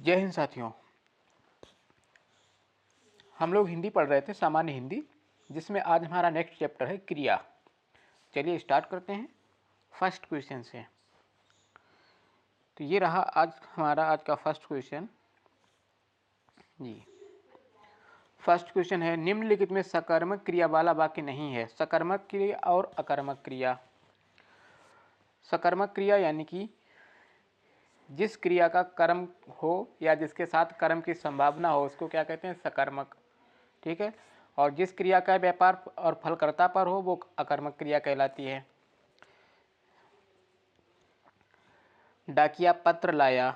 जय हिंद साथियों। हम लोग हिंदी पढ़ रहे थे, सामान्य हिंदी, जिसमें आज हमारा नेक्स्ट चैप्टर है क्रिया। चलिए स्टार्ट करते हैं फर्स्ट क्वेश्चन से। तो ये रहा आज का फर्स्ट क्वेश्चन जी। फर्स्ट क्वेश्चन है, निम्नलिखित में सकर्मक क्रिया वाला वाक्य नहीं है। सकर्मक क्रिया और अकर्मक क्रिया। सकर्मक क्रिया यानी कि जिस क्रिया का कर्म हो या जिसके साथ कर्म की संभावना हो उसको क्या कहते हैं, सकर्मक। ठीक है। और जिस क्रिया का व्यापार और फलकर्ता पर हो वो अकर्मक क्रिया कहलाती है। डाकिया पत्र लाया,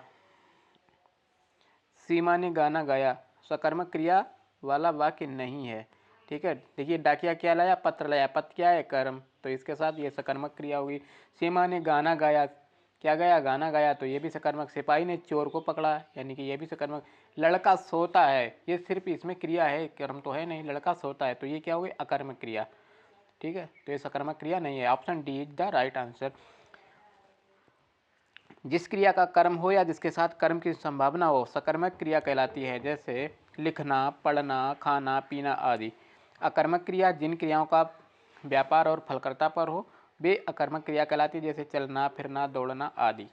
सीमा ने गाना गाया, सकर्मक क्रिया वाला वाक्य नहीं है। ठीक है। देखिए, डाकिया क्या लाया, पत्र लाया। पत्र क्या है, कर्म, तो इसके साथ ये सकर्मक क्रिया होगी। सीमा ने गाना गाया, क्या गाया, गाना गाया, तो ये भी सकर्मक। सिपाही ने चोर को पकड़ा, यानी कि ये भी सकर्मक। लड़का सोता है, ये सिर्फ इसमें क्रिया है, कर्म तो है नहीं। लड़का सोता है तो ये क्या होगी, अकर्मक क्रिया। ठीक है। तो ये सकर्मक क्रिया नहीं है। Option D is the right answer. जिस क्रिया का कर्म हो या जिसके साथ कर्म की संभावना हो सकर्मक क्रिया कहलाती है। जैसे लिखना, पढ़ना, खाना, पीना आदि। अकर्मक क्रिया जिन क्रियाओं का व्यापार और फलकर्ता पर हो वे अकर्मक क्रिया कहलाती है। जैसे चलना, फिरना, दौड़ना आदि।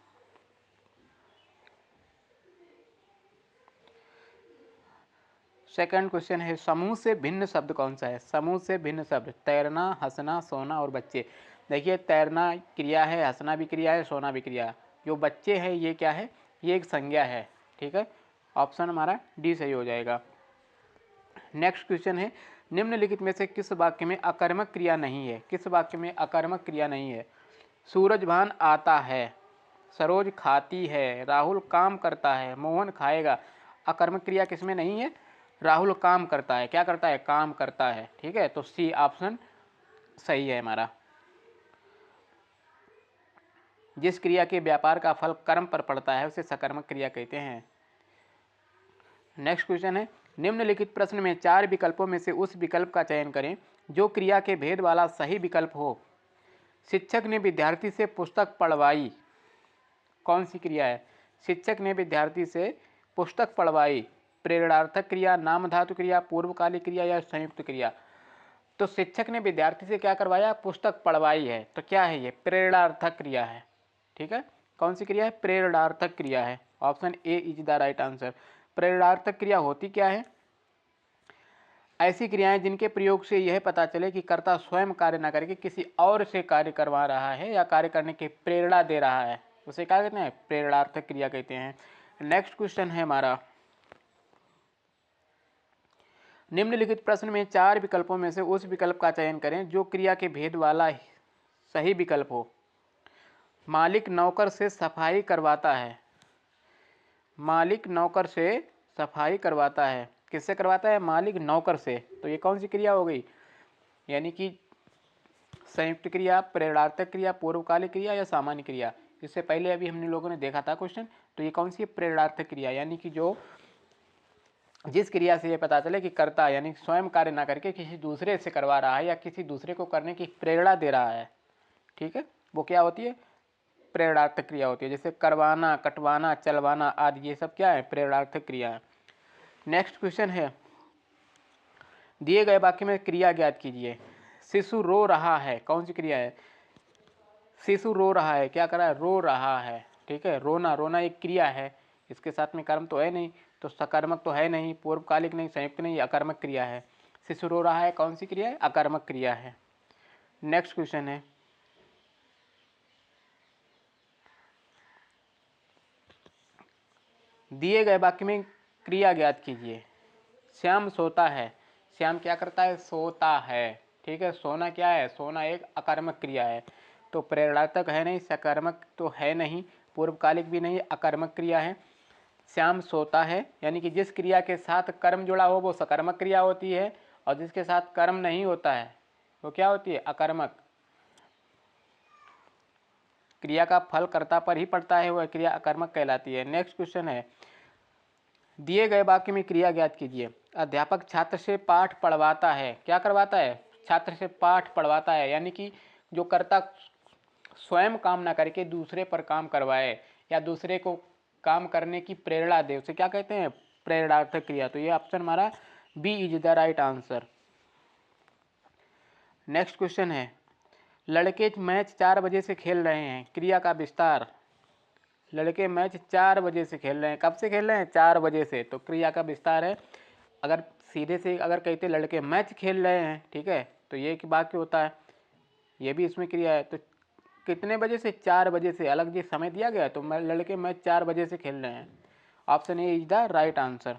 सेकंड क्वेश्चन है, समूह से भिन्न शब्द कौन सा है। समूह से भिन्न शब्द, तैरना, हंसना, सोना और बच्चे। देखिए, तैरना क्रिया है, हंसना भी क्रिया है, सोना भी क्रिया है। जो बच्चे हैं ये क्या है, ये एक संज्ञा है। ठीक है। ऑप्शन हमारा डी सही हो जाएगा। नेक्स्ट क्वेश्चन है, निम्नलिखित में से किस वाक्य में अकर्मक क्रिया नहीं है। किस वाक्य में अकर्मक क्रिया नहीं है। सूरजभान आता है, सरोज खाती है, राहुल काम करता है, मोहन खाएगा। अकर्मक क्रिया किसमें नहीं है, राहुल काम करता है। क्या करता है, काम करता है। ठीक है। तो सी ऑप्शन सही है हमारा। जिस क्रिया के व्यापार का फल कर्म पर पड़ता है उसे सकर्मक क्रिया कहते हैं। नेक्स्ट क्वेश्चन है, निम्नलिखित प्रश्न में 4 विकल्पों में से उस विकल्प का चयन करें जो क्रिया के भेद वाला सही विकल्प हो। शिक्षक ने विद्यार्थी से पुस्तक पढ़वाई, कौन सी क्रिया है। शिक्षक ने विद्यार्थी से पुस्तक पढ़वाई, प्रेरणार्थक क्रिया, नाम धातु क्रिया, पूर्वकालिक क्रिया या संयुक्त क्रिया। तो शिक्षक ने विद्यार्थी से क्या करवाया, पुस्तक पढ़वाई है, तो क्या है ये, प्रेरणार्थक क्रिया है। ठीक है। कौन सी क्रिया है, प्रेरणार्थक क्रिया है। Option A is the right answer. प्रेरणार्थक क्रिया होती क्या है, ऐसी क्रियाएं जिनके प्रयोग से यह पता चले कि कर्ता स्वयं कार्य न करके किसी और से कार्य करवा रहा है या कार्य करने की प्रेरणा दे रहा है, उसे क्या कहते हैं, प्रेरणार्थक क्रिया कहते हैं। नेक्स्ट क्वेश्चन है हमारा, निम्नलिखित प्रश्न में 4 विकल्पों में से उस विकल्प का चयन करें जो क्रिया के भेद वाला सही विकल्प हो। मालिक नौकर से सफाई करवाता है, मालिक नौकर से सफाई करवाता है, किससे करवाता है, मालिक नौकर से, तो ये कौन सी क्रिया हो गई, यानी कि संयुक्त क्रिया, प्रेरणार्थक क्रिया, पूर्वकालिक क्रिया या सामान्य क्रिया। इससे पहले अभी हमने लोगों ने देखा था क्वेश्चन, तो ये कौन सी है, प्रेरणार्थक क्रिया, यानी कि जो जिस क्रिया से ये पता चले कि कर्ता यानी स्वयं कार्य ना करके किसी दूसरे से करवा रहा है या किसी दूसरे को करने की प्रेरणा दे रहा है। ठीक है। वो क्या होती है, प्रेरणार्थक क्रिया होती है। जैसे करवाना, कटवाना, चलवाना आदि, ये सब क्या है, प्रेरणार्थक क्रिया है। नेक्स्ट क्वेश्चन है, दिए गए वाक्य में क्रिया ज्ञात कीजिए। शिशु रो रहा है, कौन सी क्रिया है, शिशु रो रहा है, क्या कर रहा है, रो रहा है। ठीक है। रोना, रोना एक क्रिया है, इसके साथ में कर्म तो है नहीं, तो सकर्मक तो है नहीं, पूर्वकालिक नहीं, संयुक्त नहीं, अकर्मक क्रिया है। शिशु रो रहा है कौन सी क्रिया है, अकर्मक क्रिया है। नेक्स्ट क्वेश्चन है, दिए गए वाक्य में क्रिया ज्ञात कीजिए। श्याम सोता है, श्याम क्या करता है, सोता है। ठीक है। सोना क्या है, सोना एक अकर्मक क्रिया है, तो प्रेरणार्थक है नहीं, सकर्मक तो है नहीं, पूर्वकालिक भी नहीं, अकर्मक क्रिया है। श्याम सोता है यानी कि जिस क्रिया के साथ कर्म जुड़ा हो वो सकर्मक क्रिया होती है, और जिसके साथ कर्म नहीं होता है वो क्या होती है, अकर्मक। क्रिया का फल कर्ता पर ही पड़ता है वह क्रिया अकर्मक कहलाती है। नेक्स्ट क्वेश्चन है, दिए गए वाक्य में क्रिया ज्ञात कीजिए। अध्यापक छात्र से पाठ पढ़वाता है, क्या करवाता है, छात्र से पाठ पढ़वाता है, यानी कि जो कर्ता स्वयं काम ना करके दूसरे पर काम करवाए या दूसरे को काम करने की प्रेरणा दे, उसे क्या कहते हैं? प्रेरणार्थक क्रिया। तो ये ऑप्शन हमारा B is the right answer. Next question है, लड़के मैच 4 बजे से खेल रहे हैं, क्रिया का विस्तार। लड़के मैच 4 बजे से खेल रहे हैं, कब से खेल रहे हैं? 4 बजे से, तो क्रिया का विस्तार है। अगर सीधे से अगर कहते लड़के मैच खेल रहे हैं, ठीक है, तो ये कि वाक्य होता है, ये भी इसमें क्रिया है। तो कितने बजे से? 4 बजे से, अलग जी समय दिया गया है, तो लड़के मैच 4 बजे से खेल रहे हैं। Option A is the right answer.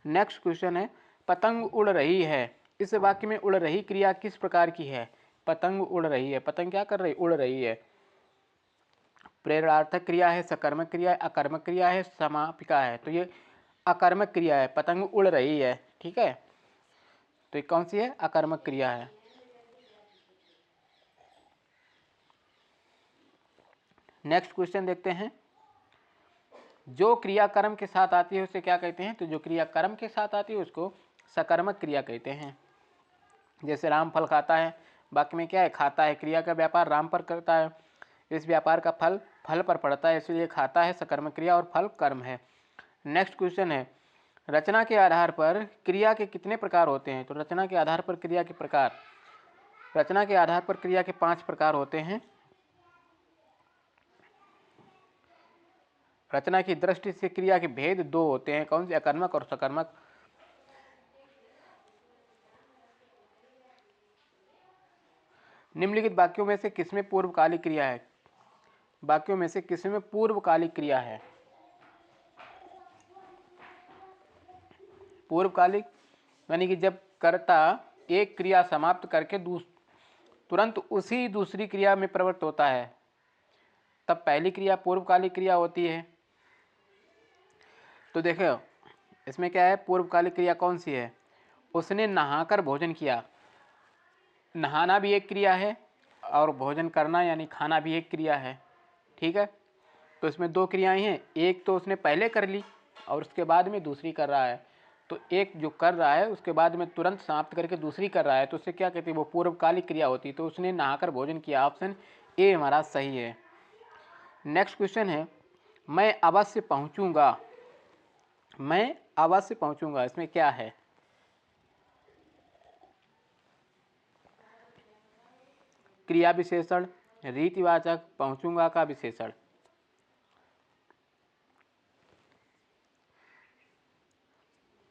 Next question है, पतंग उड़ रही है, इस वाक्य में उड़ रही क्रिया किस प्रकार की है? पतंग उड़ रही है, पतंग क्या कर रही? उड़ रही है। प्रेरणार्थक क्रिया है, सकर्मक क्रिया है, अकर्मक क्रिया है, समापिका है। तो ये अकर्मक क्रिया है, पतंग उड़ रही है, ठीक है, तो ये कौन सी है? अकर्मक क्रिया है। नेक्स्ट क्वेश्चन देखते हैं, जो क्रिया कर्म के साथ आती है उसे क्या कहते हैं? तो जो क्रिया कर्म के साथ आती है उसको सकर्मक क्रिया कहते हैं। जैसे राम फल खाता है, वाक्य में क्या है? खाता है। क्रिया का व्यापार राम पर करता है, इस व्यापार का फल फल पर पड़ता है, इसलिए खाता है सकर्मक क्रिया और फल कर्म है। नेक्स्ट क्वेश्चन है, रचना के आधार पर क्रिया के कितने प्रकार होते हैं? तो रचना के आधार पर क्रिया के प्रकार, रचना के आधार पर क्रिया के 5 प्रकार होते हैं। रचना की दृष्टि से क्रिया के भेद 2 होते हैं, कौन से? अकर्मक और सकर्मक। निम्नलिखित वाक्यों में से किसमें पूर्वकालिक क्रिया है? वाक्यों में से किसमें पूर्वकालिक क्रिया है? पूर्वकालिक यानी कि जब कर्ता एक क्रिया समाप्त करके तुरंत उसी दूसरी क्रिया में प्रवृत्त होता है, तब पहली क्रिया पूर्वकालिक क्रिया होती है। तो देखो इसमें क्या है, पूर्वकालिक क्रिया कौन सी है? उसने नहाकर भोजन किया। नहाना भी एक क्रिया है और भोजन करना यानी खाना भी एक क्रिया है, ठीक है। तो इसमें 2 क्रियाएं हैं, एक तो उसने पहले कर ली और उसके बाद में दूसरी कर रहा है। तो एक जो कर रहा है उसके बाद में तुरंत समाप्त करके दूसरी कर रहा है, तो उससे क्या कहते हैं? वो पूर्वकालिक क्रिया होती है। तो उसने नहाकर भोजन किया, ऑप्शन ए हमारा सही है। नेक्स्ट क्वेश्चन है, मैं अवश्य पहुंचूंगा। मैं अवश्य पहुंचूंगा, इसमें क्या है? क्रिया विशेषण, रीतिवाचक, पहुंचूंगा का विशेषण।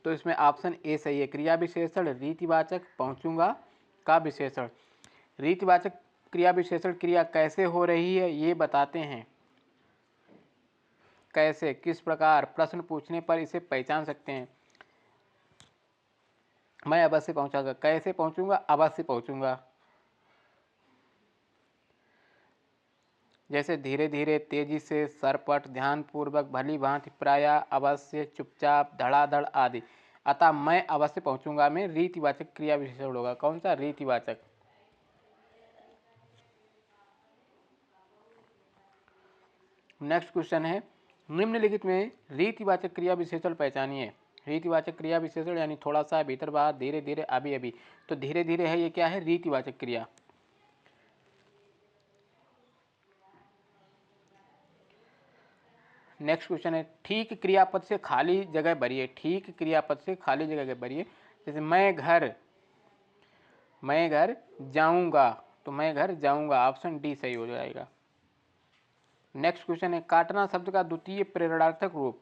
तो इसमें ऑप्शन ए सही है, क्रिया विशेषण, रीतिवाचक, पहुंचूंगा का विशेषण। रीतिवाचक क्रिया विशेषण क्रिया कैसे हो रही है ये बताते हैं। कैसे, किस प्रकार? प्रश्न पूछने पर इसे पहचान सकते हैं। मैं अवश्य पहुंचागा, कैसे पहुंचूंगा? अवश्य पहुंचूंगा। जैसे धीरे धीरे, तेजी से, सरपट, ध्यानपूर्वक, भली भांति, प्रायः, अवश्य, चुपचाप, धड़ाधड़ आदि। अतः मैं अवश्य पहुंचूंगा में रीतिवाचक क्रिया विशेषण होगा, कौन सा? रीतिवाचक। नेक्स्ट क्वेश्चन है, निम्नलिखित में रीतिवाचक क्रिया विशेषण पहचानिए। रीतिवाचक क्रिया विशेषण यानी थोड़ा सा, भीतर बाहर, धीरे धीरे, अभी अभी। तो धीरे धीरे है, ये क्या है? रीतिवाचक क्रिया। नेक्स्ट क्वेश्चन है, ठीक क्रियापद से खाली जगह भरिए। ठीक क्रियापद से खाली जगह भरिए। जैसे मैं घर जाऊंगा, तो मैं घर जाऊंगा, ऑप्शन डी सही हो जाएगा। नेक्स्ट क्वेश्चन है, काटना शब्द का द्वितीय प्रेरणार्थक रूप।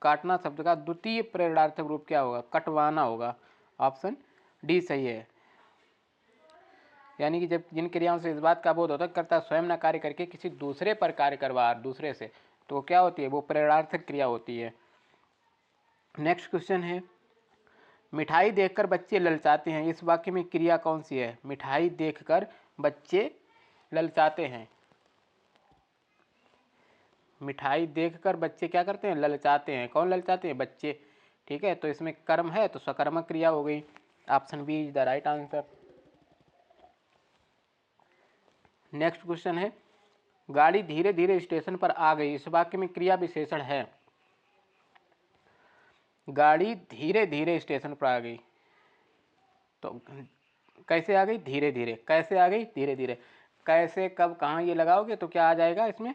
काटना शब्द का द्वितीय प्रेरणार्थक रूप क्या होगा? कटवाना होगा, ऑप्शन डी सही है। यानी कि जब जिन क्रियाओं से इस बात का बोध होता है कर्ता स्वयं न कार्य करके किसी दूसरे पर कार्य करवा, दूसरे से, तो क्या होती है? वो प्रेरणार्थक क्रिया होती है। नेक्स्ट क्वेश्चन है, मिठाई देखकर बच्चे ललचाते हैं, इस वाक्य में क्रिया कौन सी है? मिठाई देखकर बच्चे ललचाते हैं। मिठाई देखकर बच्चे क्या करते हैं? ललचाते हैं। कौन ललचाते हैं? बच्चे, ठीक है। तो इसमें कर्म है तो सकर्मक क्रिया हो गई, option B is the right answer. Next question है, गाड़ी धीरे धीरे स्टेशन पर आ गई, इस वाक्य में क्रिया विशेषण है। गाड़ी धीरे धीरे स्टेशन पर आ गई, तो कैसे आ गई? धीरे धीरे। कैसे आ गई? धीरे धीरे। कैसे, कब, कहाँ, ये लगाओगे तो क्या आ जाएगा इसमें?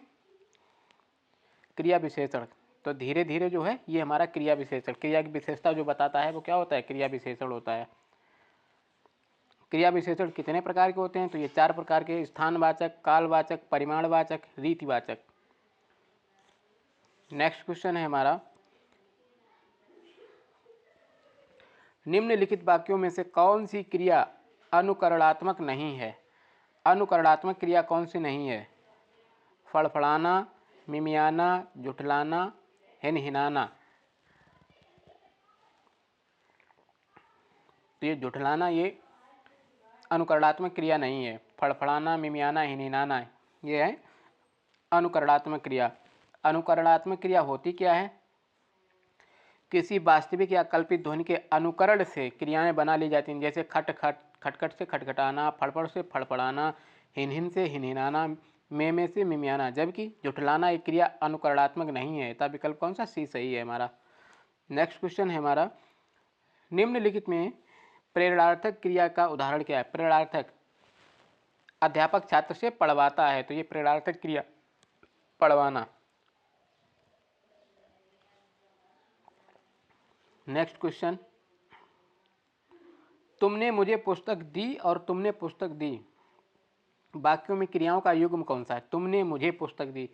क्रिया विशेषण। तो धीरे धीरे जो है ये हमारा क्रिया विशेषण, क्रिया की विशेषता जो बताता है वो क्या होता है, क्रिया विशेषण होता है। क्रिया विशेषण कितने प्रकार के होते हैं, तो ये 4 प्रकार के, स्थानवाचक, कालवाचक, परिमाणवाचक, रीतिवाचक। नेक्स्ट क्वेश्चन है हमारा, निम्नलिखित वाक्यों में से कौन सी क्रिया अनुकरणात्मक नहीं है। अनुकरणात्मक क्रिया कौन सी नहीं है, फड़फड़ाना, मिमियाना, जुठलाना, हिनहिनाना। तो ये जुठलाना ये अनुकरणात्मक क्रिया नहीं है, फड़फड़ाना, मिमियाना, हिनहिनाना ये है अनुकरणात्मक क्रिया। अनुकरणात्मक क्रिया होती क्या है, किसी वास्तविक या कल्पित ध्वनि के अनुकरण से क्रियाएं बना ली जाती हैं, जैसे खट खट, खटखट से खटखटाना, फड़फड़ से फड़फड़ाना, हिनहिन से हिनहिनाना, में से मिमियाना। जबकि जुठलाना एक क्रिया अनुकरणात्मक नहीं है, तब विकल्प कौन सा, सी सही है हमारा। नेक्स्ट क्वेश्चन है हमारा, निम्नलिखित में प्रेरणार्थक क्रिया का उदाहरण क्या है। प्रेरणार्थक, अध्यापक छात्र से पढ़वाता है, तो ये प्रेरणार्थक क्रिया पढ़वाना। नेक्स्ट क्वेश्चन, तुमने मुझे पुस्तक दी और तुमने पुस्तक दी, वाक्यों में क्रियाओं का युग्म कौन सा है। तुमने मुझे पुस्तक दी,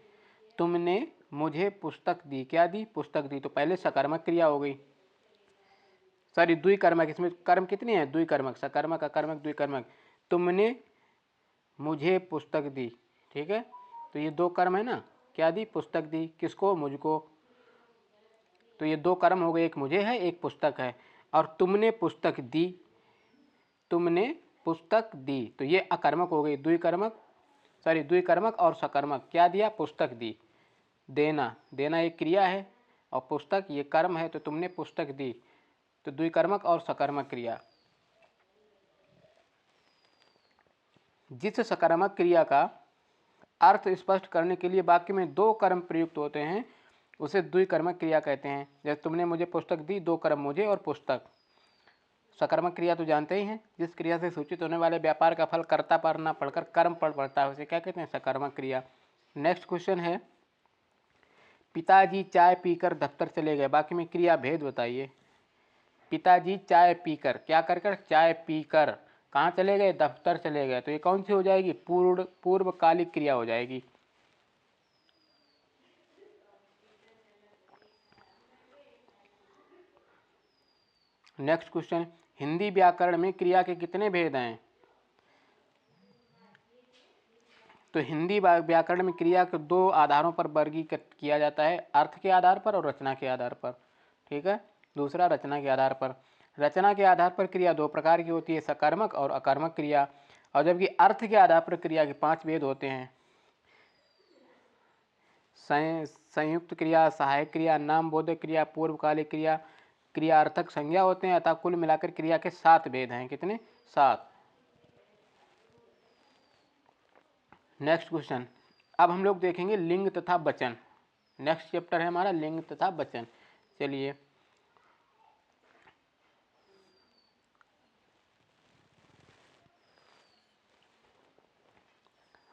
तुमने मुझे पुस्तक दी, क्या दी, पुस्तक दी। तो पहले सकर्मक क्रिया हो गई, सॉरी द्विकर्मक, इसमें कर्म कितने हैं, द्विकर्मक, सकर्मक, अकर्मक, द्विकर्मक। तुमने मुझे पुस्तक दी, ठीक है, तो ये 2 कर्म है ना, क्या दी, पुस्तक दी, किसको, मुझको। तो ये 2 कर्म हो गए, एक मुझे है, एक पुस्तक है। और तुमने पुस्तक दी, तुमने पुस्तक दी, तो ये अकर्मक हो गई, द्विकर्मक, सॉरी द्विकर्मक और सकर्मक। क्या दिया, पुस्तक दी। देना, देना एक क्रिया है और पुस्तक ये कर्म है, तो तुमने पुस्तक दी, तो द्विकर्मक और सकर्मक क्रिया। जिस सकर्मक क्रिया का अर्थ स्पष्ट करने के लिए वाक्य में 2 कर्म प्रयुक्त होते हैं उसे द्विकर्मक क्रिया कहते हैं। जैसे तुमने मुझे पुस्तक दी, 2 कर्म, मुझे और पुस्तक। सकर्मक क्रिया तो जानते ही हैं, जिस क्रिया से सूचित होने वाले व्यापार का फल कर्ता पर न पढ़कर कर्म पर पड़ता है, उसे क्या कहते हैं, सकर्मक क्रिया। नेक्स्ट क्वेश्चन है, पिताजी चाय पीकर दफ्तर चले गए, बाकी में क्रिया भेद बताइए। पिताजी चाय पीकर, क्या कर कर, चाय पीकर कहाँ चले गए, दफ्तर चले गए, तो ये कौन सी हो जाएगी, पूर्वकालिक क्रिया हो जाएगी। नेक्स्ट क्वेश्चन, हिंदी व्याकरण में क्रिया के कितने भेद हैं। तो हिंदी व्याकरण में क्रिया को 2 आधारों पर वर्गीकृत किया जाता है, अर्थ के आधार पर और रचना के आधार पर, ठीक है। दूसरा रचना के आधार पर। रचना के आधार पर क्रिया 2 प्रकार की होती है, सकर्मक और अकर्मक क्रिया। और जबकि अर्थ के आधार पर क्रिया के 5 भेद होते हैं, संयुक्त क्रिया, सहायक क्रिया, नामबोधक क्रिया, पूर्वकालिक क्रिया, क्रियार्थक संज्ञा होते हैं। अतः कुल मिलाकर क्रिया के 7 भेद हैं, कितने, 7। नेक्स्ट क्वेश्चन, अब हम लोग देखेंगे लिंग तथा वचन। नेक्स्ट चैप्टर है हमारा लिंग तथा वचन। चलिए,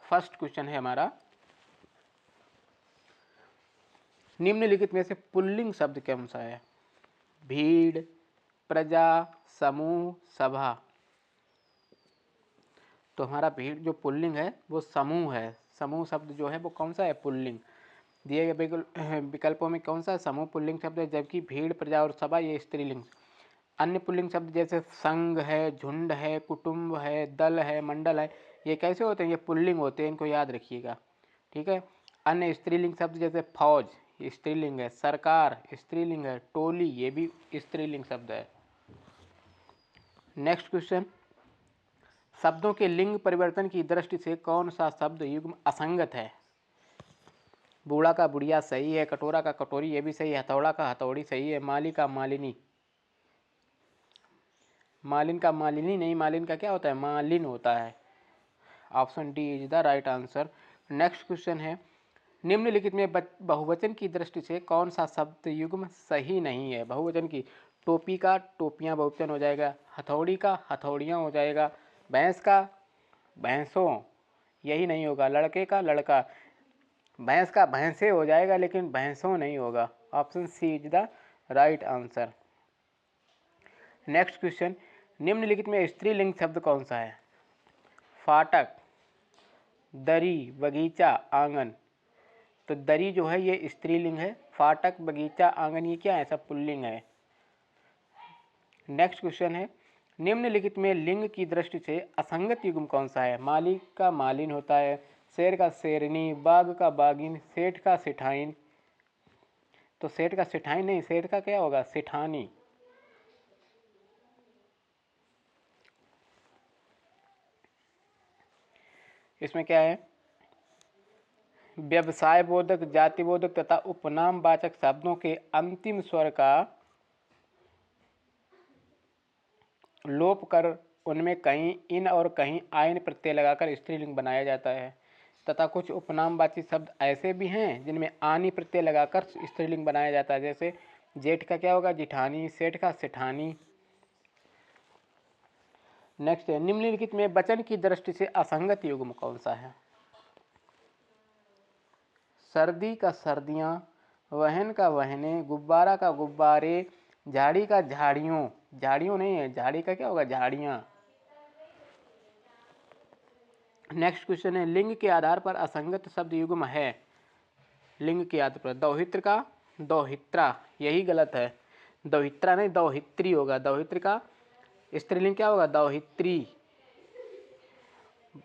फर्स्ट क्वेश्चन है हमारा, निम्नलिखित में से पुल्लिंग शब्द कौन सा है। भीड़, प्रजा, समूह, सभा। तो हमारा भीड़ जो पुल्लिंग है वो समूह है, समूह शब्द जो है वो कौन सा है, पुल्लिंग। दिए गए विकल्पों में कौन सा समूह पुल्लिंग शब्द है, जबकि भीड़, प्रजा और सभा ये स्त्रीलिंग। अन्य पुल्लिंग शब्द जैसे संघ है, झुंड है, कुटुंब है, दल है, मंडल है, ये कैसे होते हैं, ये पुल्लिंग होते हैं, इनको याद रखिएगा, ठीक है। अन्य स्त्रीलिंग शब्द जैसे फौज, ये स्त्रीलिंग है, सरकार स्त्रीलिंग है, टोली ये भी स्त्रीलिंग शब्द है। नेक्स्ट क्वेश्चन, शब्दों के लिंग परिवर्तन की दृष्टि से कौन सा शब्द युग्म असंगत है। बूढ़ा का बुढ़िया सही है, कटोरा का कटोरी ये भी सही है, हथौड़ा का हथौड़ी सही है, माली का मालिनी, मालिन का मालिनी नहीं, मालिन का क्या होता है, मालिन होता है। Option D is the right answer. Next question है, निम्नलिखित में बहुवचन की दृष्टि से कौन सा शब्द युग्म सही नहीं है। बहुवचन की, टोपी का टोपियां बहुवचन हो जाएगा, हथौड़ी का हथौड़ियाँ हो जाएगा, भैंस का भैंसों यही नहीं होगा, लड़के का लड़का, भैंस का भैंसे हो जाएगा लेकिन भैंसों नहीं होगा। Option C is the right answer. Next question, निम्नलिखित में स्त्रीलिंग शब्द कौन सा है? फाटक, दरी, बगीचा, आंगन। तो दरी जो है ये स्त्रीलिंग है, फाटक, बगीचा, आंगन ये क्या है? सब पुल्लिंग है। नेक्स्ट क्वेश्चन है, निम्नलिखित में लिंग की दृष्टि से असंगत युग्म कौन सा है? मालिक का मालिन होता है, शेर का शेरनी, बाघ का बागिन, सेठ का सेठाइन। तो सेठ का सेठाइन नहीं, सेठ का क्या होगा? सेठानी। इसमें क्या है? व्यवसाय बोधक, जाति बोधक तथा उपनाम वाचक शब्दों के अंतिम स्वर का लोप कर उनमें कहीं इन और कहीं आयन प्रत्यय लगाकर स्त्रीलिंग बनाया जाता है तथा कुछ उपनामवाची शब्द ऐसे भी हैं जिनमें आनी प्रत्यय लगाकर स्त्रीलिंग बनाया जाता है। जैसे जेठ का क्या होगा? जिठानी, सेठ का सेठानी। नेक्स्ट है, निम्नलिखित में वचन की दृष्टि से असंगत युग्म कौन सा है? सर्दी का सर्दियाँ, वहन का वहने, गुब्बारा का गुब्बारे, झाड़ी का झाड़ियों। झाड़ियों नहीं है, झाड़ी का क्या होगा? झाड़ियाँ। नेक्स्ट क्वेश्चन है, लिंग के आधार पर असंगत शब्द युग्म है। लिंग के आधार पर दौहित्र का दौहित्रा, यही गलत है। दौहित्रा नहीं, दौहित्री होगा। दौहित्र का स्त्रीलिंग क्या होगा? दौहित्री।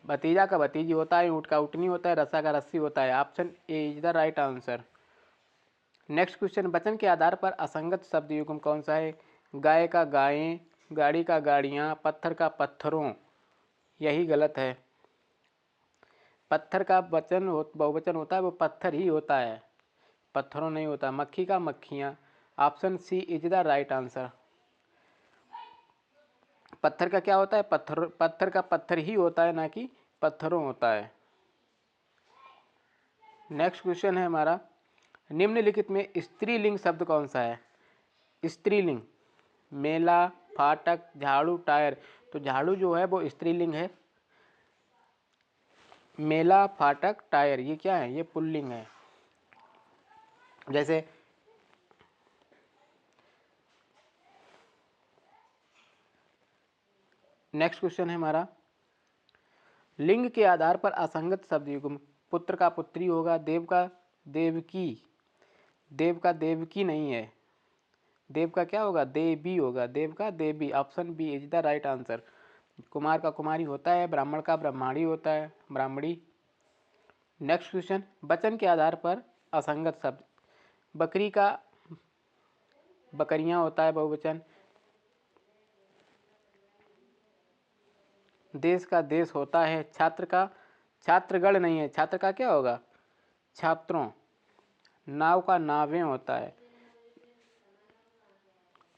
भतीजा का भतीजी होता है, ऊँट का ऊँटनी होता है, रस्सा का रस्सी होता है। Option A is the right answer. Next question, वचन के आधार पर असंगत शब्द युग्म कौन सा है? गाय का गायें, गाड़ी का गाड़ियाँ, पत्थर का पत्थरों, यही गलत है। पत्थर का वचन बहुवचन होता है, वो पत्थर ही होता है, पत्थरों नहीं होता। मक्खी का मक्खियाँ। Option C is the right answer. पत्थर का क्या होता है? पत्थर का पत्थर ही होता है, ना कि पत्थरों होता है। नेक्स्ट क्वेश्चन है हमारा, निम्नलिखित में स्त्रीलिंग शब्द कौन सा है? स्त्रीलिंग, मेला, फाटक, झाड़ू, टायर। तो झाड़ू जो है वो स्त्रीलिंग है। मेला, फाटक, टायर ये क्या है? ये पुल्लिंग है। जैसे नेक्स्ट क्वेश्चन है हमारा, लिंग के आधार पर असंगत शब्द युग्म। पुत्र का पुत्री होगा, देव का देवकी। देव का देवकी नहीं है, देव का क्या होगा? देवी होगा। देव का देवी। Option B is the right answer. कुमार का कुमारी होता है, ब्राह्मण का ब्राह्मणी होता है, ब्राह्मणी। नेक्स्ट क्वेश्चन, वचन के आधार पर असंगत शब्द। बकरी का बकरियां होता है बहुवचन। देश का देश होता है। छात्र का छात्रगण नहीं है, छात्र का क्या होगा? छात्रों। नाव का नावें होता है।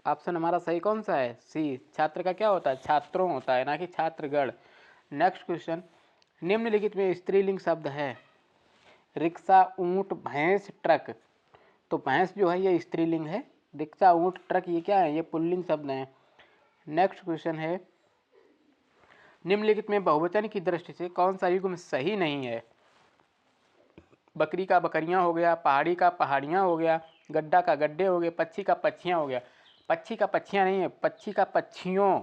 ऑप्शन हमारा सही कौन सा है? सी। छात्र का क्या होता है? छात्रों होता है, ना कि छात्रगण। नेक्स्ट क्वेश्चन, निम्नलिखित में स्त्रीलिंग शब्द है। रिक्शा, ऊंट, भैंस, ट्रक। तो भैंस जो है ये स्त्रीलिंग है, रिक्शा, ऊंट, ट्रक ये क्या है? ये पुल्लिंग शब्द हैं। नेक्स्ट क्वेश्चन है, निम्नलिखित में बहुवचन की दृष्टि से कौन सा युग्म सही नहीं है? बकरी का बकरियां हो गया, पहाड़ी का पहाड़ियां हो गया, गड्ढा का गड्ढे हो गए, पक्षी का पक्षियां हो गया। पक्षी का पक्षियां नहीं है, पक्षी का पक्षियों।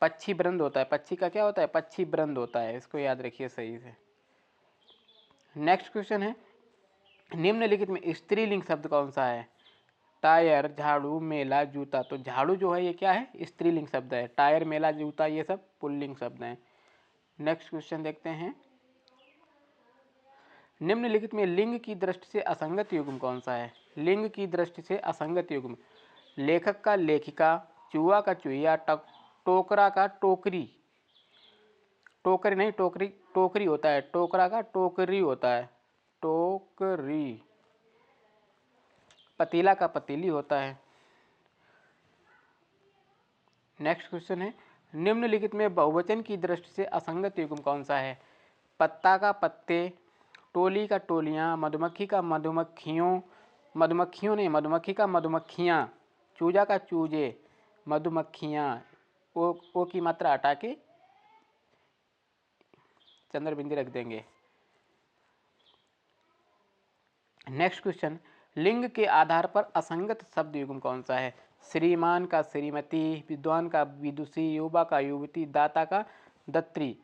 पक्षी वृंद होता है, पक्षी का क्या होता है? पक्षी वृंद होता है, इसको याद रखिए सही से। नेक्स्ट क्वेश्चन है, निम्नलिखित में स्त्रीलिंग शब्द कौन सा है? टायर, झाड़ू, मेला, जूता। तो झाड़ू जो है ये क्या है? स्त्रीलिंग शब्द है। टायर, मेला, जूता ये सब पुल्लिंग शब्द हैं। नेक्स्ट क्वेश्चन देखते हैं, निम्नलिखित में लिंग की दृष्टि से असंगत युग्म कौन सा है? लिंग की दृष्टि से असंगत युग्म। लेखक का लेखिका, चूहा का चूहिया, टोकरा का टोकरी। टोकरी नहीं, टोकरी टोकरी होता है। टोकरा का टोकरी होता है, टोकरी। पतीला का पतीली होता है। नेक्स्ट क्वेश्चन है, निम्नलिखित में बहुवचन की दृष्टि से असंगत युग्म कौन सा है? पत्ता का पत्ते, टोली का टोलियाँ, मधुमक्खी का मधुमक्खियों, मधुमक्खियों नहीं, मधुमक्खी का मधुमक्खियाँ, चूजा का चूजे, मधुमक्खियाँ। ओ की मात्रा हटा के चंद्र बिंदी रख देंगे। नेक्स्ट क्वेश्चन, लिंग के आधार पर असंगत शब्द युग्म कौन सा है? श्रीमान का श्रीमती, विद्वान का विदुषी, युवा का युवती, दाता का दत्री।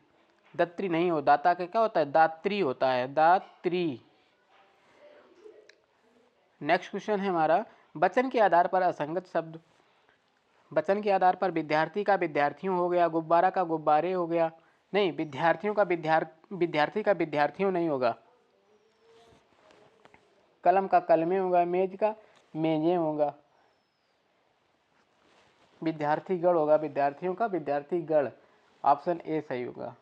दत्री नहीं हो, दाता का क्या होता है? दात्री होता है, दात्री। नेक्स्ट क्वेश्चन है हमारा, वचन के आधार पर असंगत शब्द। वचन के आधार पर विद्यार्थी का विद्यार्थियों हो गया, गुब्बारा का गुब्बारे हो गया। नहीं, विद्यार्थियों का विद्यार्थी का विद्यार्थियों नहीं होगा। कलम का कलमे होगा, मेज का मेजे होगा। विद्यार्थी गण होगा, विद्यार्थियों का विद्यार्थी गण। ऑप्शन ए सही होगा।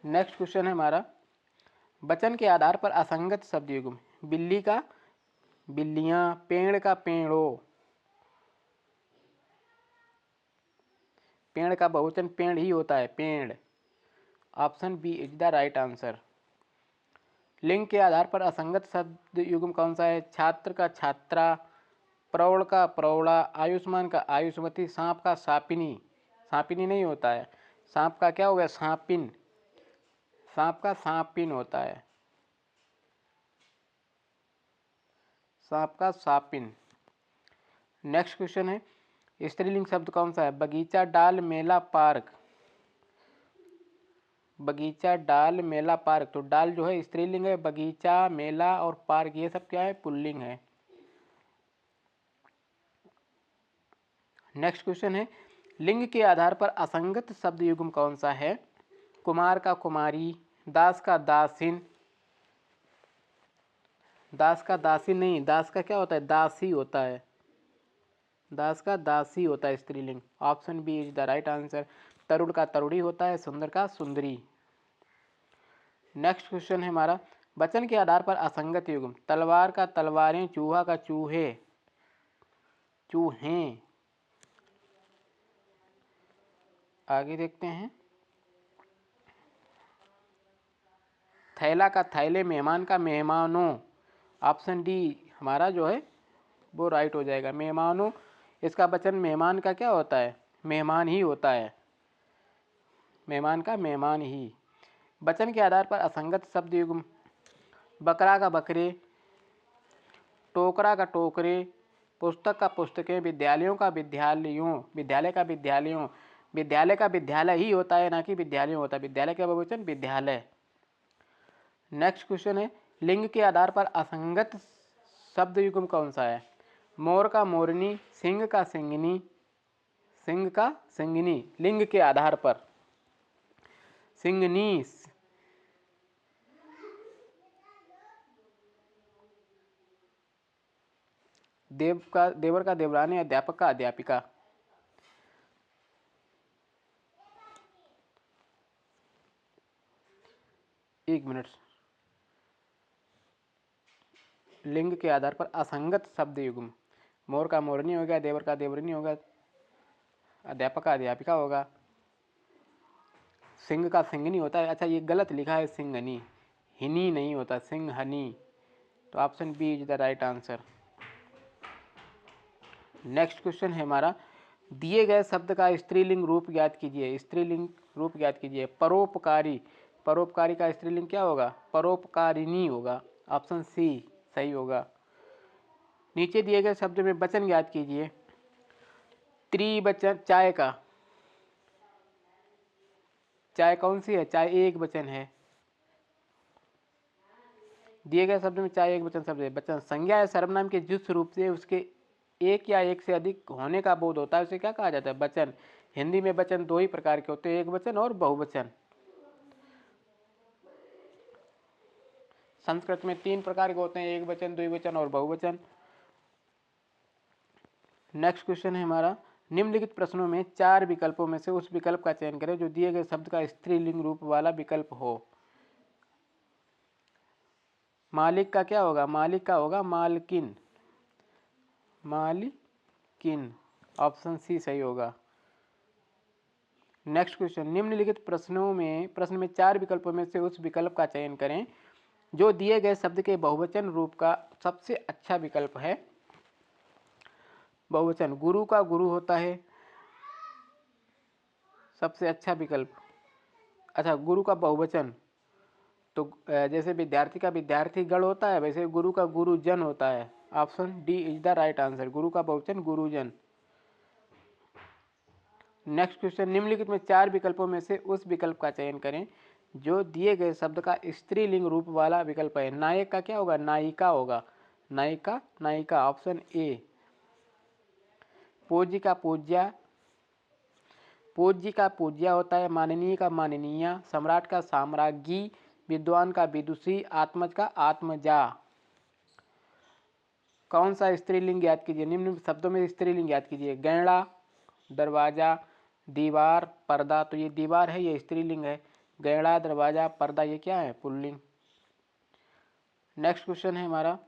नेक्स्ट क्वेश्चन है हमारा, वचन के आधार पर असंगत शब्द युग्म। बिल्ली का बिल्लियां, पेड़ का पेड़ों। पेड़ का बहुवचन पेड़ ही होता है, पेड़। Option B is the right answer. लिंग के आधार पर असंगत शब्द युग्म कौन सा है? छात्र का छात्रा, प्रौढ़ का प्रौढ़ा, आयुष्मान का आयुष्मती, सांप का सापिनी। सापिनी नहीं होता है, सांप का क्या हो गया? सांपिन। सांप का सांपिन होता है, सांप का सापिन। नेक्स्ट क्वेश्चन है, स्त्रीलिंग शब्द कौन सा है? बगीचा, डाल, मेला, पार्क। बगीचा, डाल, मेला, पार्क। तो डाल जो है स्त्रीलिंग है, बगीचा, मेला और पार्क ये सब क्या है? पुल्लिंग है। नेक्स्ट क्वेश्चन है, लिंग के आधार पर असंगत शब्द युग्म कौन सा है? कुमार का कुमारी, दास का दासिन। दास का दासिन नहीं, दास का क्या होता है? दासी होता है, दास का दासी होता है स्त्रीलिंग। Option B is the right answer. तरुण का तरुणी होता है, सुंदर का सुंदरी। नेक्स्ट क्वेश्चन है हमारा, वचन के आधार पर असंगत युग्म। तलवार का तलवारें, चूहा का चूहे, चूहें। आगे देखते हैं, थैला का थैले, मेहमान का मेहमानों। ऑप्शन डी हमारा जो है वो राइट हो जाएगा, मेहमानों। इसका वचन मेहमान का क्या होता है? मेहमान ही होता है, मेहमान का मेहमान ही। वचन के आधार पर असंगत शब्द युग्म। बकरा का बकरे, टोकरा का टोकरे, पुस्तक का पुस्तकें, विद्यालयों का विद्यालयों, विद्यालय का विद्यालयों। विद्यालय का विद्यालय ही होता है, ना कि विद्यालय होता है। विद्यालय का बहुवचन विद्यालय। नेक्स्ट क्वेश्चन है, लिंग के आधार पर असंगत शब्द युग्म कौन सा है? मोर का मोरनी, सिंह का सिंगनी, सिंह का सिंगनी। लिंग के आधार पर सिंगनी। देवर का देवरानी, अध्यापक का अध्यापिका। एक मिनट। लिंग के आधार पर असंगत शब्द युग्म। मोर का मोरनी हो गया, देवर का देवरनी होगा, अध्यापक का अध्यापिका होगा, सिंह का सिंगनी होता है। अच्छा ये गलत लिखा है, सिंगनी, हिनी नहीं होता, सिंहनी। तो option B is the right answer. Next question है हमारा, दिए गए शब्द का स्त्रीलिंग रूप ज्ञात कीजिए। स्त्रीलिंग रूप ज्ञात कीजिए। परोपकारी, परोपकारी का स्त्रीलिंग क्या होगा? परोपकारिणी होगा। ऑप्शन सी सही होगा। नीचे दिए गए शब्द में वचन ज्ञात कीजिए। त्रिवचन, चाय का, चाय कौन सी है? चाय एक वचन है। दिए गए शब्द में चाय एक वचन शब्द है। वचन संज्ञा या सर्वनाम के जिस रूप से उसके एक या एक से अधिक होने का बोध होता है उसे क्या कहा जाता है? वचन। हिंदी में वचन दो ही प्रकार के होते हैं, एक वचन और बहुवचन। संस्कृत में तीन प्रकार के होते हैं, एक वचन, द्विवचन और बहुवचन। नेक्स्ट क्वेश्चन है हमारा, निम्नलिखित प्रश्नों में चार विकल्पों में से उस विकल्प का चयन करें जो दिए गए शब्द का स्त्रीलिंग रूप वाला विकल्प हो। मालिक का क्या होगा? मालिक का होगा मालकिन, मालिकिन। ऑप्शन सी सही होगा। नेक्स्ट क्वेश्चन, निम्नलिखित प्रश्न में चार विकल्पों में से उस विकल्प का चयन करें जो दिए गए शब्द के बहुवचन रूप का सबसे अच्छा विकल्प है। बहुवचन, गुरु का गुरु होता है सबसे अच्छा विकल्प। अच्छा, गुरु का बहुवचन तो जैसे विद्यार्थी का विद्यार्थी गण होता है, वैसे गुरु का गुरुजन होता है। Option D is the right answer, गुरु का बहुवचन गुरुजन। नेक्स्ट क्वेश्चन, निम्नलिखित में 4 विकल्पों में से उस विकल्प का चयन करें जो दिए गए शब्द का स्त्रीलिंग रूप वाला विकल्प है। नायक का क्या होगा? नायिका होगा। नायिका, नायिका, ऑप्शन ए। पूज्य का पूज्या, पूज्य का पूज्या होता है। माननीय का माननीय, सम्राट का साम्राज्ञी, विद्वान का विदुषी, आत्मज का आत्मजा। कौन सा स्त्रीलिंग याद कीजिए? निम्न शब्दों में स्त्रीलिंग याद कीजिए। गैंडा, दरवाजा, दीवार, पर्दा। तो ये दीवार है, ये स्त्रीलिंग है। गैंडा, दरवाजा, पर्दा, ये क्या है? पुल्लिंग। नेक्स्ट क्वेश्चन है हमारा,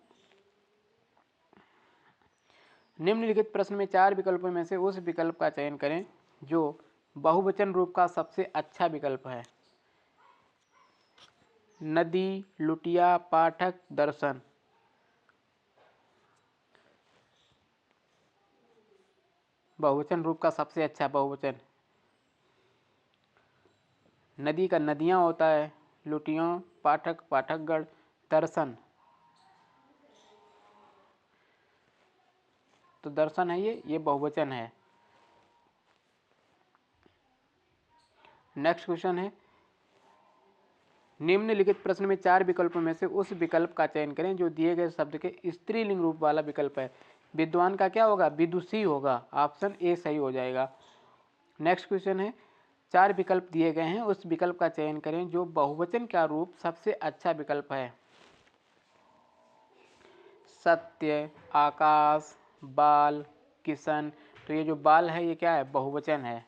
निम्नलिखित प्रश्न में 4 विकल्पों में से उस विकल्प का चयन करें जो बहुवचन रूप का सबसे अच्छा विकल्प है। नदी, लुटिया, पाठक, दर्शन। बहुवचन रूप का सबसे अच्छा बहुवचन, नदी का नदियाँ होता है, लुटियों, पाठक, पाठकगण, दर्शन। तो दर्शन है ये बहुवचन है। नेक्स्ट क्वेश्चन है, निम्नलिखित प्रश्न में 4 विकल्पों में से उस विकल्प का चयन करें जो दिए गए शब्द के स्त्रीलिंग रूप वाला विकल्प है। विद्वान का क्या होगा? विदुषी होगा। ऑप्शन ए सही हो जाएगा। नेक्स्ट क्वेश्चन है, 4 विकल्प दिए गए हैं, उस विकल्प का चयन करें जो बहुवचन का रूप सबसे अच्छा विकल्प है। सत्य, आकाश, बाल, किशन। तो ये जो बाल है ये क्या है? बहुवचन है।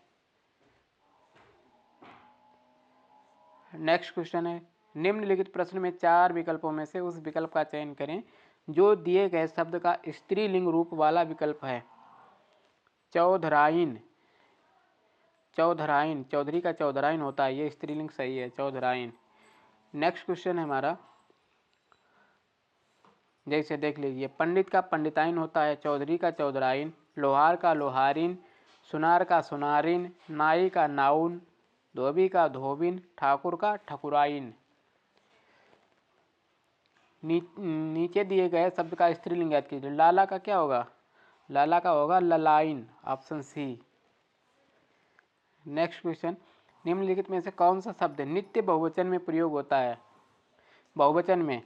नेक्स्ट क्वेश्चन है, निम्नलिखित प्रश्न में 4 विकल्पों में से उस विकल्प का चयन करें जो दिए गए शब्द का स्त्रीलिंग रूप वाला विकल्प है। चौधराइन, चौधराइन, चौधरी का चौधराइन होता है, ये स्त्रीलिंग सही है, चौधराइन। नेक्स्ट क्वेश्चन है हमारा, जैसे देख लीजिए, पंडित का पंडिताइन होता है, चौधरी का चौधराइन, लोहार का लोहारिन, सुनार का सुनारिन, नाई का नाउन, धोबी का धोबिन, ठाकुर का ठकुराइन। नीचे दिए गए शब्द का स्त्रीलिंग याद कीजिए। लाला का क्या होगा? लाला का होगा ललाइन, ऑप्शन सी। नेक्स्ट क्वेश्चन, निम्नलिखित में से कौन सा शब्द नित्य बहुवचन में प्रयोग होता है? बहुवचन में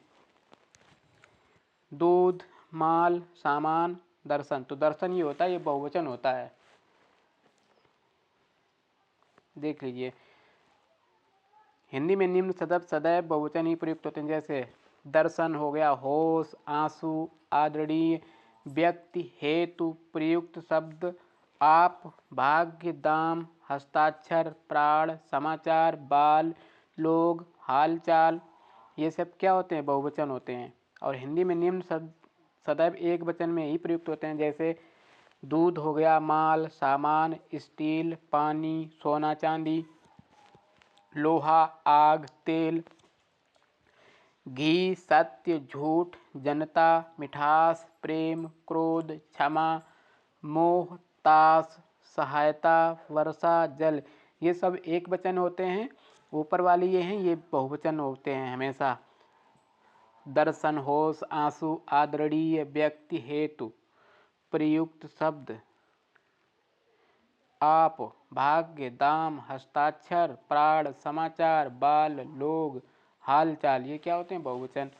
दूध, माल, सामान, दर्शन। तो दर्शन ये होता है, ये बहुवचन होता है। देख लीजिए, हिंदी में निम्न शब्द सदैव बहुवचन ही प्रयुक्त होते हैं, जैसे दर्शन हो गया, होश, आंसू, आदरणीय, व्यक्ति, हेतु, प्रयुक्त शब्द, आप, भाग्य, दाम, हस्ताक्षर, प्राण, समाचार, बाल, लोग, हालचाल। ये सब क्या होते हैं? बहुवचन होते हैं। और हिंदी में निम्न शब्द सदैव एक वचन में ही प्रयुक्त होते हैं, जैसे दूध हो गया, माल, सामान, स्टील, पानी, सोना चांदी, लोहा, आग, तेल, घी, सत्य, झूठ, जनता, मिठास, प्रेम, क्रोध, क्षमा, मोह, ताश, सहायता, वर्षा, जल। ये सब एक वचन होते हैं। ऊपर वाली ये हैं, ये बहुवचन होते हैं हमेशा। दर्शन, होश, आंसू, आदरणीय, व्यक्ति, हेतु, प्रयुक्त शब्द, आप, भाग्य, दाम, हस्ताक्षर, प्राण, समाचार, बाल, लोग, हालचाल। ये क्या होते हैं? बहुवचन।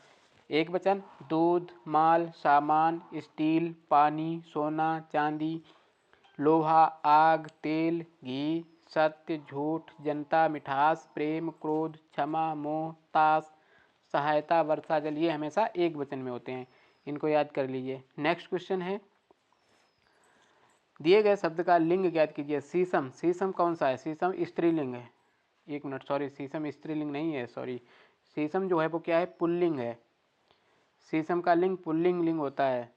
एक वचन दूध, माल, सामान, स्टील, पानी, सोना चांदी, लोहा, आग, तेल, घी, सत्य, झूठ, जनता, मिठास, प्रेम, क्रोध, क्षमा, मोह, ताश, सहायता, वर्षा, जल। ये हमेशा एक वचन में होते हैं, इनको याद कर लीजिए। नेक्स्ट क्वेश्चन है, दिए गए शब्द का लिंग याद कीजिए। शीशम, शीशम कौन सा है? शीशम स्त्रीलिंग है। एक मिनट, सॉरी, शीशम स्त्रीलिंग नहीं है, सॉरी। शीशम जो है वो क्या है? पुल्लिंग है। शीशम का लिंग पुल्लिंग लिंग होता है।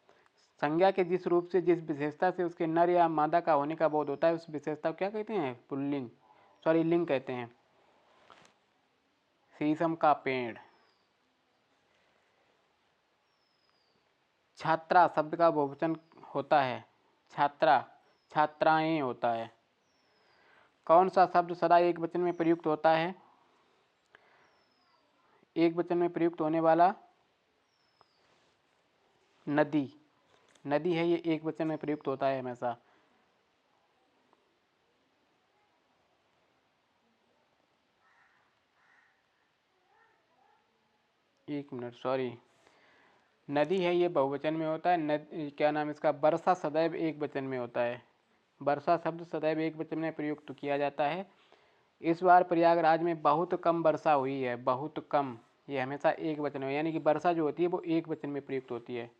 संज्ञा के जिस रूप से, जिस विशेषता से उसके नर या मादा का होने का बोध होता है, उस विशेषता को क्या कहते हैं? पुल्लिंग, सॉरी, लिंग कहते हैं। शीशम का पेड़। छात्रा शब्द का बहुवचन होता है, छात्रा, छात्राएं होता है। कौन सा शब्द सदा एक वचन में प्रयुक्त होता है? एक वचन में प्रयुक्त होने वाला नदी, नदी है, ये एक वचन में प्रयुक्त होता है हमेशा। एक मिनट, सॉरी, नदी है ये बहुवचन में होता है। क्या नाम इसका, वर्षा सदैव एक वचन में होता है। वर्षा शब्द सदैव एक वचन में प्रयुक्त किया जाता है। इस बार प्रयागराज में बहुत कम वर्षा हुई है, बहुत कम, ये हमेशा एक वचन में, यानी कि वर्षा जो होती है वो एक वचन में प्रयुक्त होती है।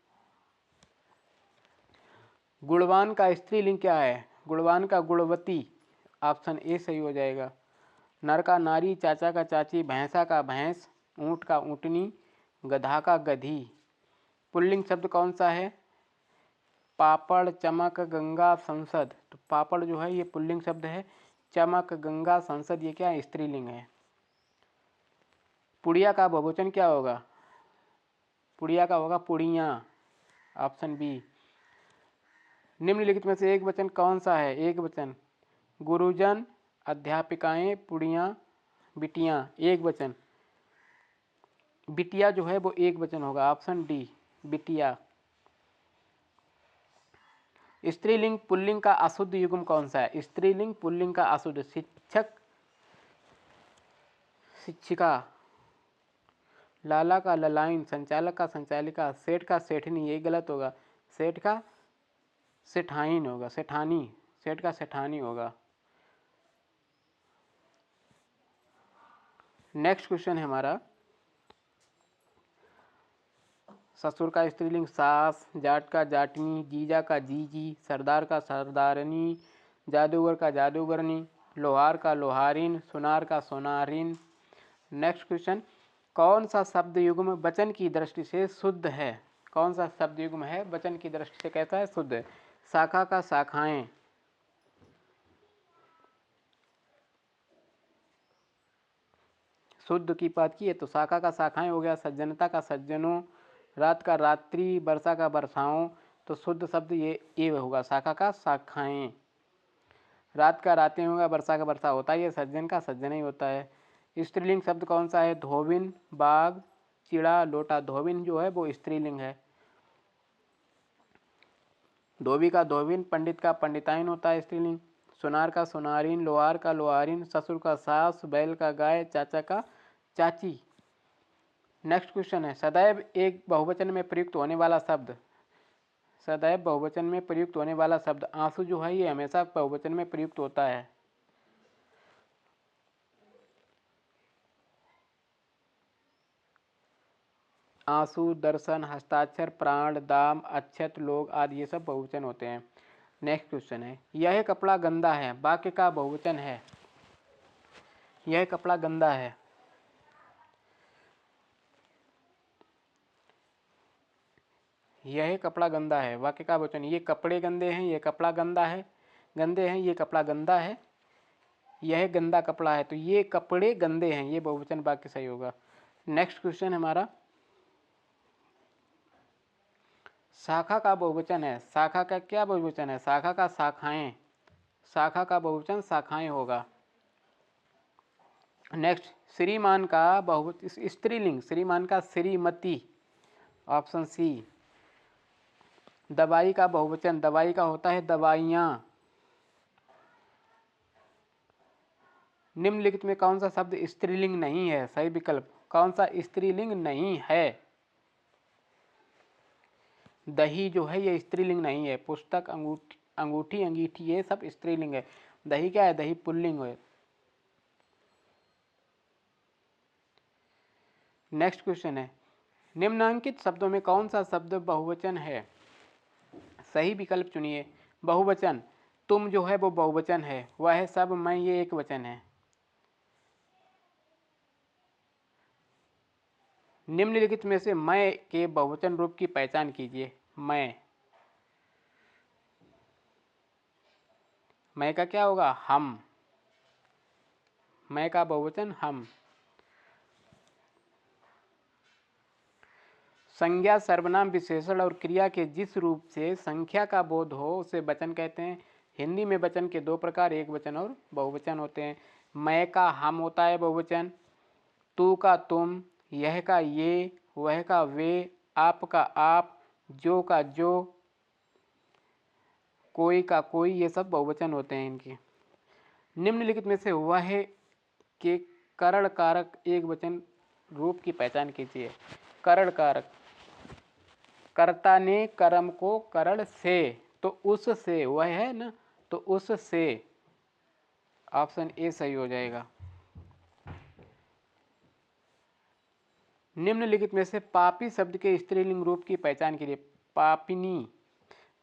गुणवान का स्त्रीलिंग क्या है, गुणवान का गुणवती, ऑप्शन ए सही हो जाएगा। नर का नारी, चाचा का चाची, भैंसा का भैंस, ऊँट का ऊँटनी, गधा का गधी। पुल्लिंग शब्द कौन सा है, पापड़, चमक, गंगा, संसद। तो पापड़ जो है ये पुल्लिंग शब्द है, चमक, गंगा, संसद ये क्या है, स्त्रीलिंग है। पुड़िया का बहुवचन क्या होगा, पुड़िया का होगा पुड़िया, ऑप्शन बी। निम्नलिखित में से एक वचन कौन सा है, एक वचन, गुरुजन, अध्यापिकाएं, पुड़िया, बिटियां, एक वचन। बिटिया जो है वो एक वचन होगा, ऑप्शन डी, बिटिया। स्त्रीलिंग पुल्लिंग का अशुद्ध युग्म कौन सा है, स्त्रीलिंग पुल्लिंग का अशुद्ध, शिक्षक, शिक्षिका, लाला का ललाइन, संचालक का संचालिका, सेठ का सेठनी, ये गलत होगा, सेठ का सेठाइन होगा, सेठानी, सेठ का सेठानी होगा। नेक्स्ट क्वेश्चन है हमारा, ससुर का स्त्रीलिंग सास, जाट का जाटनी, जीजा का जीजी, सरदार का सरदारनी, जादूगर का जादूगरनी, लोहार का लोहारिन, सुनार का सोनारिन। नेक्स्ट क्वेश्चन, कौन सा शब्द युग्म वचन की दृष्टि से शुद्ध है, कौन सा शब्द युग्म है वचन की दृष्टि से कैसा है, शुद्ध है। शाखा का शाखाएं, शुद्ध की बात की है तो शाखा का शाखाएं हो गया, सज्जनता का सज्जनों, रात का रात्रि, वर्षा का वर्षाओं, तो शुद्ध शब्द ये होगा, शाखा का शाखाएं। रात का रातें होगा, वर्षा का वर्षा होता है, ये सज्जन का सज्जन ही होता है। स्त्रीलिंग शब्द कौन सा है, धोबिन, बाघ, चिड़ा, लोटा। धोबिन जो है वो स्त्रीलिंग है। धोबी का धोबिन, पंडित का पंडिताइन होता है स्त्रीलिंग। सुनार का सुनारिन, लोहार का लोहारिन, ससुर का सास, बैल का गाय, चाचा का चाची। नेक्स्ट क्वेश्चन है, सदैव एक बहुवचन में प्रयुक्त होने वाला शब्द, सदैव बहुवचन में प्रयुक्त होने वाला शब्द, आंसू जो है ये हमेशा बहुवचन में प्रयुक्त होता है। आंसू, दर्शन, हस्ताक्षर, प्राण, दाम, अक्षत, लोग आदि ये सब बहुवचन होते हैं। नेक्स्ट क्वेश्चन है, यह कपड़ा गंदा है, वाक्य का बहुवचन है, यह कपड़ा गंदा है, यह कपड़ा गंदा है, वाक्य का बहुवचन। ये कपड़े गंदे हैं, ये कपड़ा गंदा है, गंदे हैं, ये कपड़ा गंदा है, यह गंदा कपड़ा है, तो ये कपड़े गंदे हैं, ये बहुवचन वाक्य सही होगा। नेक्स्ट क्वेश्चन हमारा, शाखा का बहुवचन है, शाखा का क्या बहुवचन है, शाखा का शाखाएं, शाखा का बहुवचन शाखाएं होगा। नेक्स्ट, श्रीमान का बहुवचन स्त्रीलिंग, श्रीमान का श्रीमती, ऑप्शन सी। दवाई का बहुवचन, दवाई का होता है दवाइयाँ। निम्नलिखित में कौन सा शब्द स्त्रीलिंग नहीं है, सही विकल्प, कौन सा स्त्रीलिंग नहीं है। दही जो है ये स्त्रीलिंग नहीं है, पुस्तक, अंगूठी, अंगूठी, अंगीठी ये सब स्त्रीलिंग है। दही क्या है, दही पुल्लिंग है। नेक्स्ट क्वेश्चन है, निम्नांकित शब्दों में कौन सा शब्द बहुवचन है, सही विकल्प चुनिए। बहुवचन, तुम जो है वो बहुवचन है, वह सब, मैं ये एक वचन है। निम्नलिखित में से मैं के बहुवचन रूप की पहचान कीजिए। मैं का क्या होगा, हम, मैं का बहुवचन हम। संज्ञा, सर्वनाम, विशेषण और क्रिया के जिस रूप से संख्या का बोध हो उसे वचन कहते हैं। हिंदी में वचन के दो प्रकार, एक वचन और बहुवचन होते हैं। मैं का हम होता है बहुवचन, तू का तुम, यह का ये, वह का वे, आप का आप, जो का जो, कोई का कोई, ये सब बहुवचन होते हैं इनके। निम्नलिखित में से वह के करण कारक एक वचन रूप की पहचान कीजिए। करण कारक, कर्ता ने कर्म को करण से, तो उस से, वह है ना, तो उस से, ऑप्शन ए सही हो जाएगा। निम्नलिखित में से पापी शब्द के स्त्रीलिंग रूप की पहचान कीजिए। पापिनी,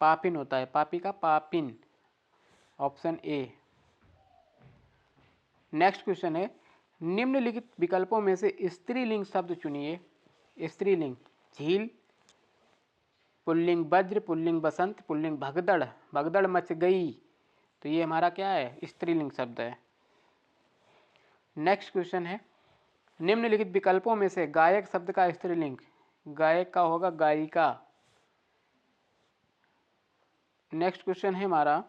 पापिन होता है, पापी का पापिन, ऑप्शन ए। नेक्स्ट क्वेश्चन है, निम्नलिखित विकल्पों में से स्त्रीलिंग शब्द चुनिए। स्त्रीलिंग, झील, पुल्लिंग वज्र, पुल्लिंग बसंत, पुल्लिंग भगदड़, भगदड़ मच गई, तो ये हमारा क्या है, स्त्रीलिंग शब्द है। नेक्स्ट क्वेश्चन है, निम्नलिखित विकल्पों में से गायक शब्द का स्त्रीलिंग, गायक का होगा गायिका। नेक्स्ट क्वेश्चन है हमारा,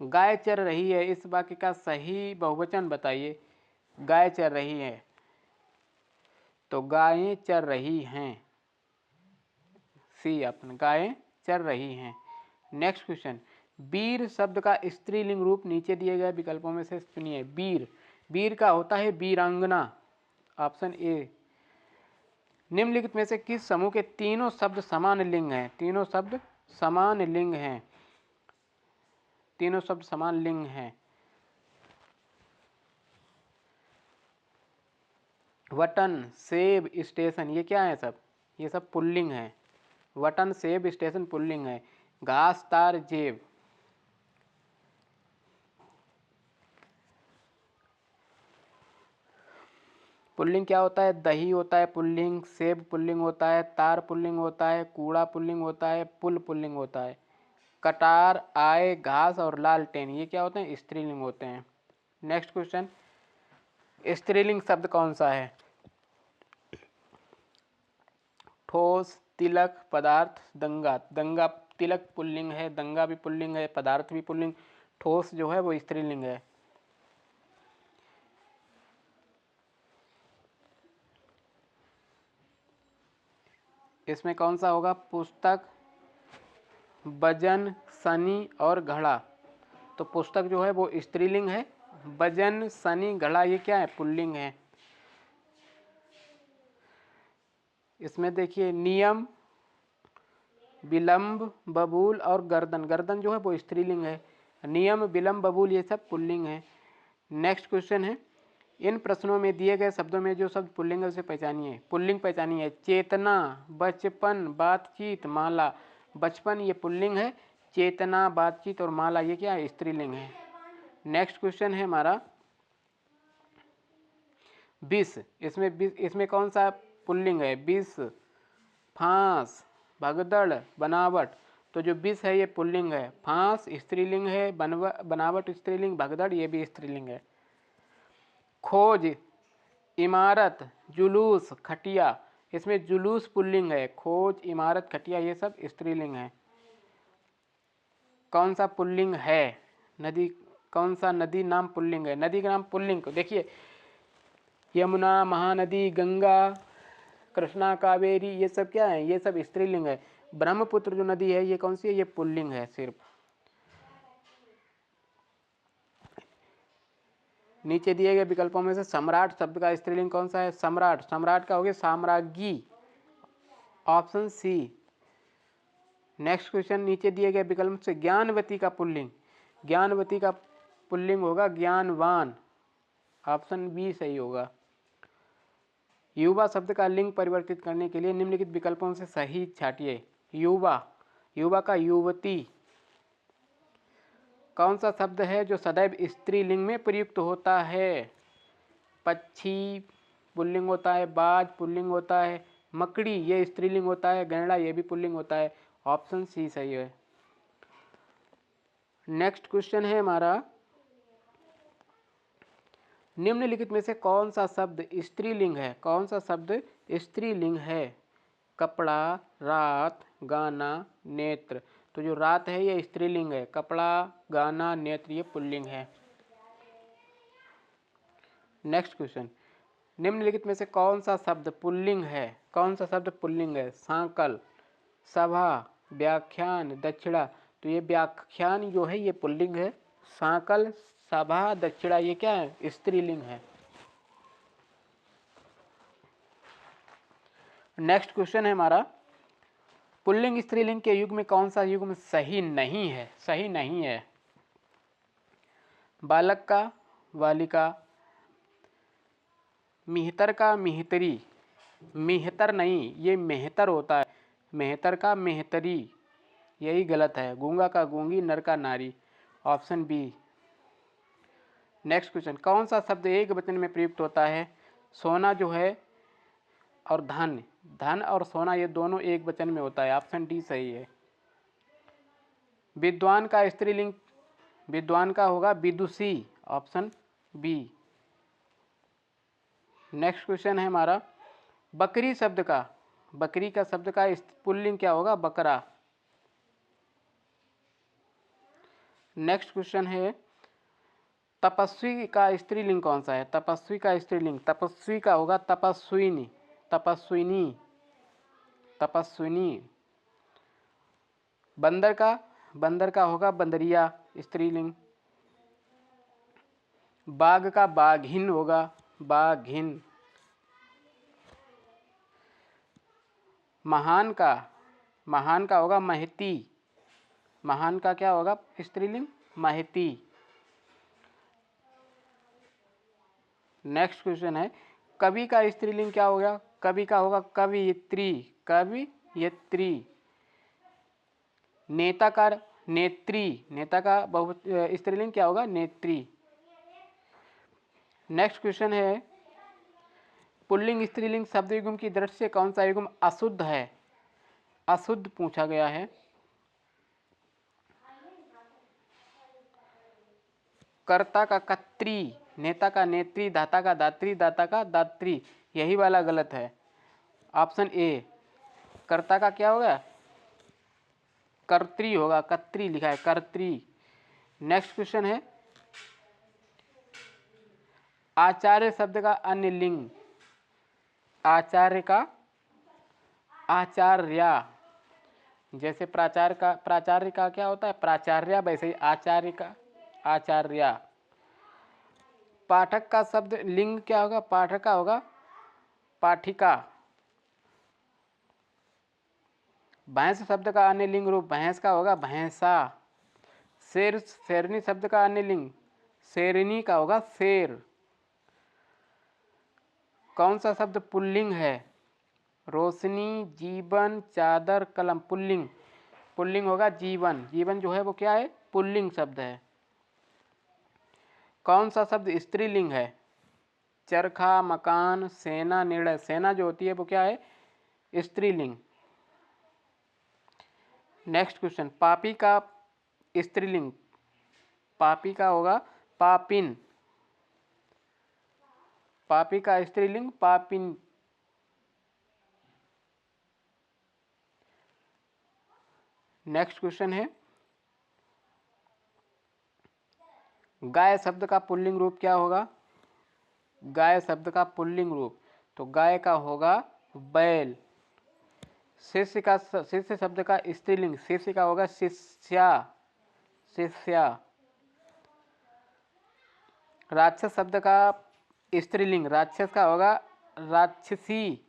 गाय चर रही है, इस वाक्य का सही बहुवचन बताइए। गाय चर रही है, तो गायें चर रही हैं, सी ऑप्शन, गायें चर रही हैं। नेक्स्ट क्वेश्चन, वीर शब्द का स्त्रीलिंग रूप नीचे दिए गए विकल्पों में से चुनिए। वीर, वीर का होता है वीरांगना, ऑप्शन ए। निम्नलिखित में से किस समूह के तीनों शब्द समान लिंग हैं? तीनों शब्द समान लिंग हैं, तीनों शब्द समान लिंग हैं। वटन, सेब, स्टेशन, ये क्या है सब? ये सब पुल्लिंग है। वटन, सेब, स्टेशन पुल्लिंग है। घास, तार, जेब, पुल्लिंग क्या होता है? दही होता है पुल्लिंग, सेब पुल्लिंग होता है, तार पुल्लिंग होता है, कूड़ा पुल्लिंग होता है, पुल पुल्लिंग होता है। कटार, आय, घास और लालटेन, ये क्या होते हैं? स्त्रीलिंग होते हैं। नेक्स्ट क्वेश्चन, स्त्रीलिंग शब्द कौन सा है? ठोस, तिलक, पदार्थ, दंगा। दंगा, तिलक पुल्लिंग है, दंगा भी पुल्लिंग है, पदार्थ भी पुल्लिंग, ठोस जो है वो स्त्रीलिंग है। इसमें कौन सा होगा? पुस्तक, वजन, शनि और घड़ा। तो पुस्तक जो है वो स्त्रीलिंग है, वजन, शनि, घड़ा ये क्या है? पुल्लिंग है। इसमें देखिए, नियम, विलंब, बबूल और गर्दन। गर्दन जो है वो स्त्रीलिंग है। नियम, विलंब, बबूल ये सब पुल्लिंग है। नेक्स्ट क्वेश्चन है, इन प्रश्नों में दिए गए शब्दों में जो शब्द पुल्लिंग है उसे पहचानिए। पुल्लिंग पहचानिए। चेतना, बचपन, बातचीत, माला। बचपन ये पुल्लिंग है, चेतना, बातचीत और माला ये क्या है? स्त्रीलिंग है। नेक्स्ट क्वेश्चन है हमारा, विष। इसमें कौन सा पुल्लिंग है? विष, फांस, भगदड़, बनावट। तो जो विष है ये पुल्लिंग है, फांस स्त्रीलिंग है, बनावट स्त्रीलिंग, भगदड़ ये भी स्त्रीलिंग है। खोज, इमारत, जुलूस, खटिया। इसमें जुलूस पुल्लिंग है, खोज, इमारत, खटिया ये सब स्त्रीलिंग है। कौन सा पुल्लिंग है? नदी, कौन सा नदी नाम पुल्लिंग है? नदी का नाम पुल्लिंग को देखिए, यमुना, महानदी, गंगा, कृष्णा, कावेरी ये सब क्या है? ये सब स्त्रीलिंग है। ब्रह्मपुत्र जो नदी है ये कौन सी है? ये पुल्लिंग है सिर्फ। नीचे दिए गए विकल्पों में से सम्राट शब्द का स्त्रीलिंग कौन सा है? सम्राट, सम्राट का हो गया साम्राज्ञी, ऑप्शन सी। नेक्स्ट क्वेश्चन, नीचे दिए गए विकल्प से ज्ञानवती का पुल्लिंग, ज्ञानवती का पुल्लिंग होगा ज्ञानवान, ऑप्शन बी सही होगा। युवा शब्द का लिंग परिवर्तित करने के लिए निम्नलिखित विकल्पों से सही छांटिए। युवा, युवा का युवती। कौन सा शब्द है जो सदैव स्त्रीलिंग में प्रयुक्त होता है? पक्षी पुल्लिंग होता है, बाज पुल्लिंग होता है, मकड़ी ये स्त्रीलिंग होता है, गैंडा ये भी पुल्लिंग होता है, ऑप्शन सी सही है। नेक्स्ट क्वेश्चन है हमारा, निम्नलिखित में से कौन सा शब्द स्त्रीलिंग है? कौन सा शब्द स्त्रीलिंग है? कपड़ा, रात, गाना, नेत्र। तो जो रात है ये स्त्रीलिंग है, कपड़ा, गाना, नेत्र ये पुल्लिंग है। नेक्स्ट क्वेश्चन, निम्नलिखित में से कौन सा शब्द पुल्लिंग है? कौन सा शब्द पुल्लिंग है? सांकल, सभा, व्याख्यान, दक्षिणा। तो ये व्याख्यान जो है ये पुल्लिंग है। सांकल, सभा, दक्षिणा ये क्या है? स्त्रीलिंग है। नेक्स्ट क्वेश्चन है हमारा, पुल्लिंग स्त्रीलिंग के युग में कौन सा युग्म सही नहीं है? सही नहीं है। बालक का, बालिका, मिहतर का, मिहतरी। मिहतर नहीं, ये मेहतर होता है। मेहतर का, मेहतरी, यही गलत है। गूंगा का, गूंगी, नर का, नारी। Option B. नेक्स्ट क्वेश्चन, कौन सा शब्द एक वचन में प्रयुक्त होता है? सोना जो है और धन। धन और सोना ये दोनों एक वचन में होता है। ऑप्शन डी सही है। विद्वान का स्त्रीलिंग, विद्वान का होगा विदुषी। Option B. नेक्स्ट क्वेश्चन है हमारा, बकरी शब्द का, बकरी का शब्द का पुल्लिंग क्या होगा? बकरा। नेक्स्ट क्वेश्चन है, तपस्वी का स्त्रीलिंग कौन सा है? तपस्वी का स्त्रीलिंग, तपस्वी का होगा तपस्विनी। तपस्विनी, तपस्विनी। बंदर का, बंदर का होगा बंदरिया स्त्रीलिंग। बाघ का बाघिन होगा, बाघिन। महान का, महान का होगा महती। महान का क्या होगा स्त्रीलिंग? महती। नेक्स्ट क्वेश्चन है, कवि का स्त्रीलिंग क्या होगा? कवि का होगा कवयित्री, कवयित्री। नेता का नेत्री, नेता का बहुत स्त्रीलिंग क्या होगा? नेत्री। नेक्स्ट क्वेश्चन है, पुल्लिंग स्त्रीलिंग शब्द युग्म की दृष्टि से कौन सा युग्म अशुद्ध है? अशुद्ध पूछा गया है। कर्ता का कत्री, नेता का नेत्री, दाता का दात्री, दाता का दात्री, यही वाला गलत है। ऑप्शन ए। कर्ता का क्या होगा? कर्त्री होगा, कत्री लिखा है, कर्त्री। नेक्स्ट क्वेश्चन है, आचार्य शब्द का अन्य लिंग। आचार्य का आचार्या। जैसे प्राचार्य का क्या होता है? प्राचार्या, वैसे ही आचार्य का आचार्या। पाठक का शब्द लिंग क्या होगा? पाठक का होगा पाठिका। भैंस शब्द का अन्य लिंग रूप, भैंस का होगा भैंसा। शेर, शेरनी शब्द का अन्य लिंग, शेरनी का होगा शेर। कौन सा शब्द पुल्लिंग है? रोशनी, जीवन, चादर, कलम। पुल्लिंग, पुल्लिंग होगा जीवन। जीवन जो है वो क्या है? पुल्लिंग शब्द है। कौन सा शब्द स्त्रीलिंग है? चरखा, मकान, सेना, निर्णय। सेना जो होती है वो क्या है? स्त्रीलिंग। नेक्स्ट क्वेश्चन, पापी का स्त्रीलिंग, पापी का होगा पापिन। पापी का स्त्रीलिंग पापिन। नेक्स्ट क्वेश्चन है, गाय शब्द का पुल्लिंग रूप क्या होगा? गाय शब्द का पुल्लिंग रूप, तो गाय का होगा बैल। शिष्य का, शिष्य शब्द का स्त्रीलिंग, शिष्य का होगा शिष्या, शिष्या। राक्षस शब्द का स्त्रीलिंग, राक्षस का होगा राक्षसी।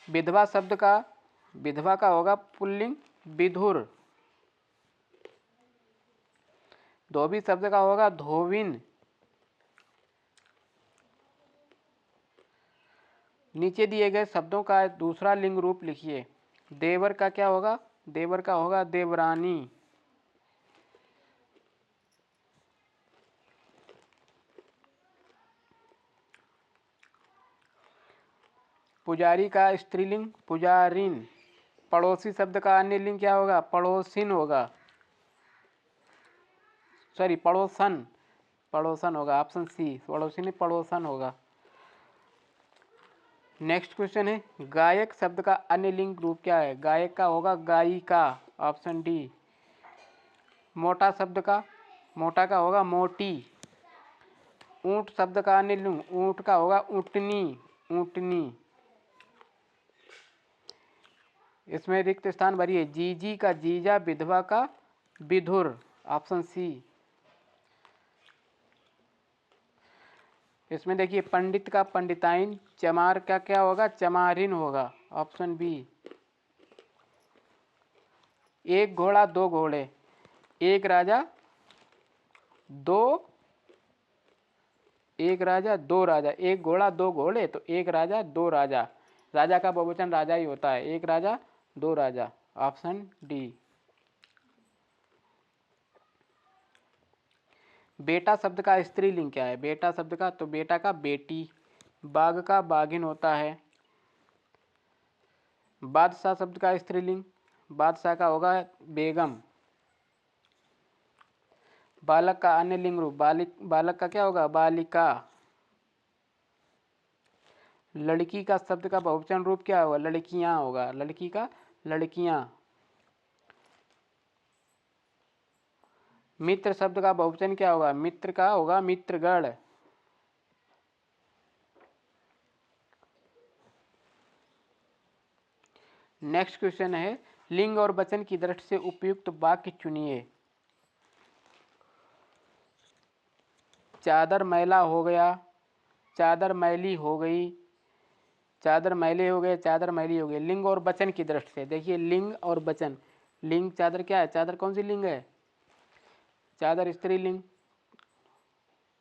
विधवा शब्द का, विधवा का होगा पुल्लिंग विधुर। धोबी शब्द का होगा धोबिन। नीचे दिए गए शब्दों का दूसरा लिंग रूप लिखिए। देवर का क्या होगा? देवर का होगा देवरानी। पुजारी का स्त्रीलिंग पुजारिन। पड़ोसी शब्द का अन्य लिंग क्या होगा? पड़ोसिन होगा, सॉरी पड़ोसन, पड़ोसन होगा। ऑप्शन सी, पड़ोसी नहीं पड़ोसन होगा। नेक्स्ट क्वेश्चन है, गायक शब्द का अन्य लिंग रूप क्या है? गायक का होगा गायिका। Option D. मोटा शब्द का, मोटा का होगा मोटी। ऊंट शब्द का अन्य लिंग ऊंट का होगा ऊँटनी, ऊँटनी। इसमें रिक्त स्थान भरिए। जीजी का जीजा, विधवा का विधुर, ऑप्शन सी। इसमें देखिए पंडित का पंडिताइन, चमार का क्या होगा, चमारिन होगा, ऑप्शन बी। एक घोड़ा दो घोड़े, एक राजा दो, एक राजा दो राजा, एक घोड़ा दो घोड़े, तो एक राजा दो राजा। राजा का बहुवचन राजा ही होता है, एक राजा दो राजा, ऑप्शन डी। बेटा शब्द का स्त्रीलिंग क्या है, बेटा शब्द का, तो बेटा का बेटी, बाघ का बाघिन होता है। बादशाह शब्द का स्त्रीलिंग, बादशाह का होगा बेगम। बालक का अन्य लिंग रूप, बालक का क्या होगा, बालिका। लड़की का शब्द का बहुवचन रूप क्या होगा, लड़कियां होगा, लड़की का लड़कियां। मित्र शब्द का बहुवचन क्या होगा, मित्र का होगा मित्रगण। नेक्स्ट क्वेश्चन है, लिंग और वचन की दृष्टि से उपयुक्त वाक्य चुनिए। चादर मैला हो गया, चादर मैली हो गई, चादर मैले हो गए, चादर मैली हो गई। लिंग और वचन की दृष्टि से देखिए, लिंग और वचन। लिंग चादर क्या है, चादर कौन सी लिंग है, चादर स्त्रीलिंग।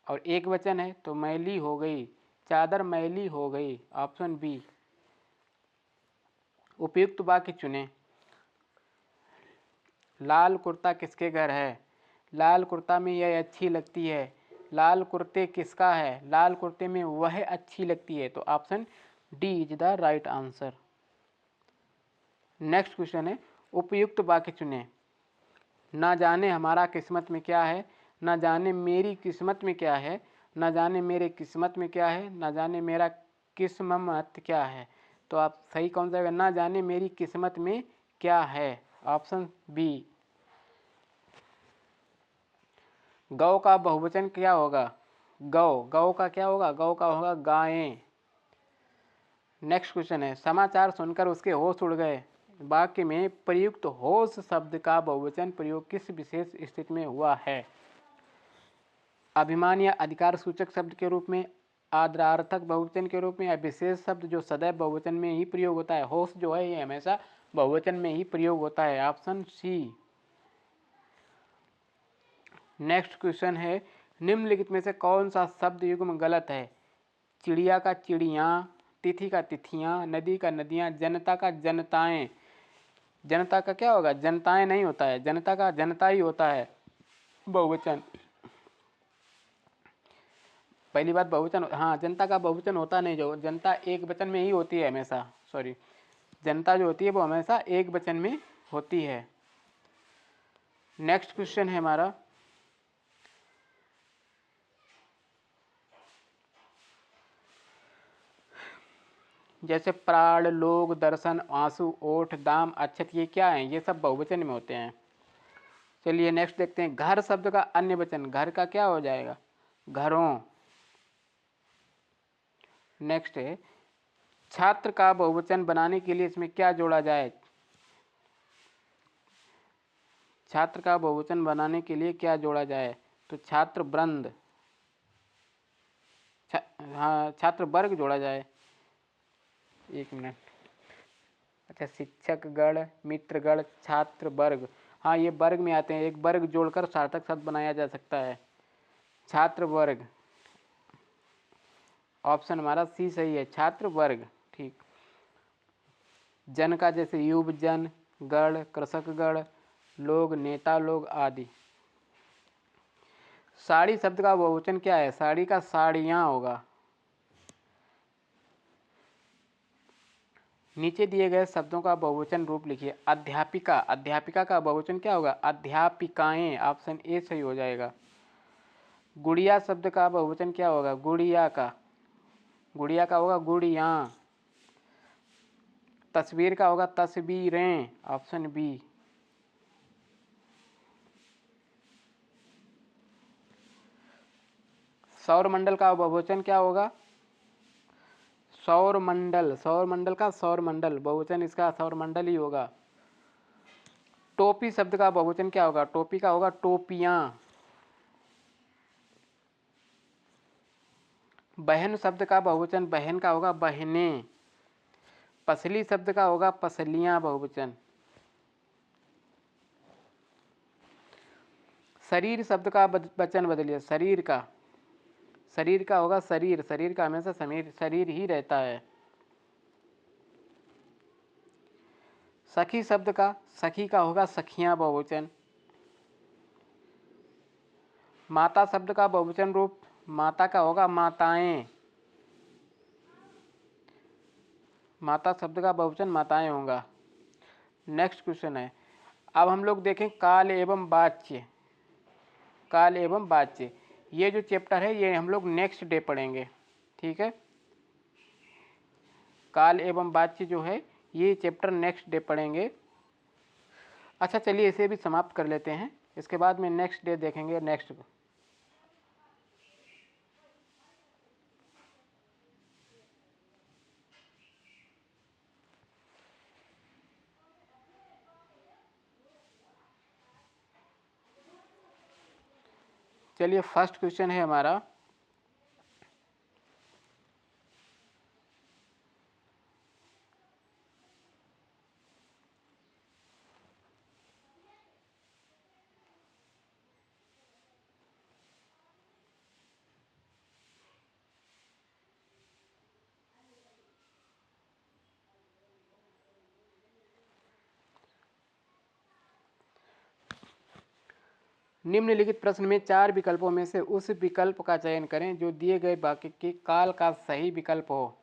और एक वचन है तो मैली हो गई, चादर मैली हो गई, ऑप्शन बी। उपयुक्त वाक्य चुने। लाल कुर्ता किसके घर है, लाल कुर्ता में यह अच्छी लगती है। लाल कुर्ते किसका है, लाल कुर्ते में वह अच्छी लगती है, तो option D is the right answer. Next question है, उपयुक्त वाक्य चुने। ना जाने हमारा किस्मत में क्या है, ना जाने मेरी किस्मत में क्या है, ना जाने मेरे किस्मत में क्या है, ना जाने मेरा किस्मत क्या है, तो आप सही कौन सा है, ना जाने मेरी किस्मत में क्या है, ऑप्शन बी। गौ का बहुवचन क्या होगा, गौ, गौ का क्या होगा, गौ का होगा गायें। नेक्स्ट क्वेश्चन है, समाचार सुनकर उसके होश उड़ गए। वाक्य में प्रयुक्त होश शब्द का बहुवचन प्रयोग किस विशेष स्थिति में हुआ है। अभिमान या अधिकार सूचक शब्द के रूप में, आदरार्थक बहुवचन के रूप में, या विशेष शब्द जो सदैव बहुवचन में ही प्रयोग होता है। होश जो है ये हमेशा बहुवचन में ही प्रयोग होता है, ऑप्शन सी। नेक्स्ट क्वेश्चन है, निम्नलिखित में से कौन सा शब्द युग्म गलत है। चिड़िया का चिड़ियाँ, तिथि का तिथियाँ, नदी का नदियाँ, जनता का जनताएं। जनता का क्या होगा, जनताएं नहीं होता है, जनता का जनता ही होता है बहुवचन। पहली बात बहुवचन, हाँ जनता का बहुवचन होता नहीं, जो जनता एक वचन में ही होती है हमेशा, सॉरी, जनता जो होती है वो हमेशा एक वचन में होती है। नेक्स्ट क्वेश्चन है हमारा, जैसे प्राण, लोग, दर्शन, आंसू, ओठ, दाम, अक्षत, ये क्या है, ये सब बहुवचन में होते हैं। चलिए नेक्स्ट देखते हैं, घर शब्द का अन्य वचन, घर का क्या हो जाएगा, घरों। नेक्स्ट है, छात्र का बहुवचन बनाने के लिए इसमें क्या जोड़ा जाए, छात्र का बहुवचन बनाने के लिए क्या जोड़ा जाए, तो छात्र वृंद, हाँ छात्र वर्ग जोड़ा जाए। एक मिनट, अच्छा, शिक्षक गण, मित्र गण, छात्र वर्ग, हाँ ये वर्ग में आते हैं, एक वर्ग जोड़कर सार्थक शब्द बनाया जा सकता है, छात्र वर्ग। ऑप्शन हमारा सी सही है, छात्र वर्ग, ठीक। जन का जैसे युव जन, गण, कृषक गण, लोग, नेता लोग आदि। साड़ी शब्द का बहुवचन क्या है, साड़ी का साड़ियाँ होगा। नीचे दिए गए शब्दों का बहुवचन रूप लिखिए। अध्यापिका, अध्यापिका का बहुवचन क्या होगा, अध्यापिकाएं, ऑप्शन ए सही हो जाएगा। गुड़िया शब्द का बहुवचन क्या होगा, गुड़िया का, गुड़िया का होगा गुड़िया। तस्वीर का होगा तस्वीरें, ऑप्शन बी। सौरमंडल का बहुवचन क्या होगा? सौरमंडल, सौरमंडल का सौरमंडल, बहुवचन इसका सौरमंडल ही होगा। टोपी शब्द का बहुवचन क्या होगा? टोपी का होगा टोपियां। बहन शब्द का बहुवचन बहन का होगा बहनें। पसली शब्द का होगा पसलियां बहुवचन। शरीर शब्द का वचन बदलिए, शरीर का, शरीर का होगा शरीर, शरीर का हमेशा शरीर ही रहता है। सखी शब्द का सखी का होगा सखियां बहुवचन। माता शब्द का बहुवचन रूप माता का होगा माताएं। माता शब्द का बहुवचन माताएं होगा। नेक्स्ट क्वेश्चन है, अब हम लोग देखें काल एवं वाच्य। काल एवं वाच्य, ये जो चैप्टर है ये हम लोग नेक्स्ट डे पढ़ेंगे, ठीक है। काल एवं वाच्य जो है ये चैप्टर नेक्स्ट डे पढ़ेंगे। अच्छा चलिए इसे भी समाप्त कर लेते हैं, इसके बाद में नेक्स्ट डे देखेंगे नेक्स्ट। चलिए फर्स्ट क्वेश्चन है हमारा, निम्नलिखित प्रश्न में 4 विकल्पों में से उस विकल्प का चयन करें जो दिए गए वाक्य के काल का सही विकल्प हो।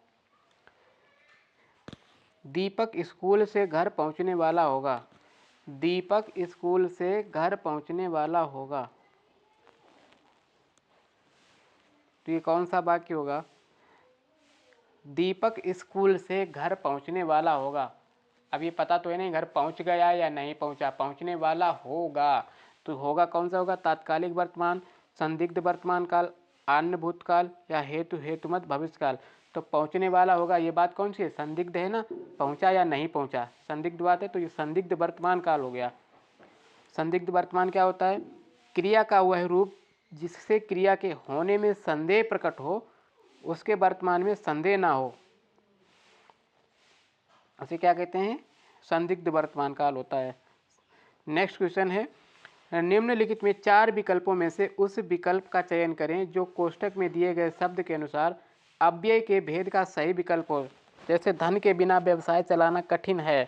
दीपक स्कूल से घर पहुंचने वाला होगा। दीपक स्कूल से घर पहुंचने वाला होगा, तो ये कौन सा वाक्य होगा? दीपक स्कूल से घर पहुंचने वाला होगा। अब ये पता तो है नहीं घर पहुंच गया या नहीं पहुंचा, पहुंचने वाला होगा, तो होगा कौन सा होगा? तात्कालिक वर्तमान, संदिग्ध वर्तमान काल, आन्य भूतकाल या हेतु हेतुमत भविष्यकाल। तो पहुंचने वाला होगा, ये बात कौन सी है? संदिग्ध है ना, पहुंचा या नहीं पहुंचा, संदिग्ध बात है, तो ये संदिग्ध वर्तमान काल हो गया। संदिग्ध वर्तमान क्या होता है? क्रिया का वह रूप जिससे क्रिया के होने में संदेह प्रकट हो, उसके वर्तमान में संदेह ना हो, उसे क्या कहते हैं? संदिग्ध वर्तमान काल होता है। नेक्स्ट क्वेश्चन है, निम्नलिखित में 4 विकल्पों में से उस विकल्प का चयन करें जो कोष्ठक में दिए गए शब्द के अनुसार अव्यय के भेद का सही विकल्प हो। जैसे धन के बिना व्यवसाय चलाना कठिन है,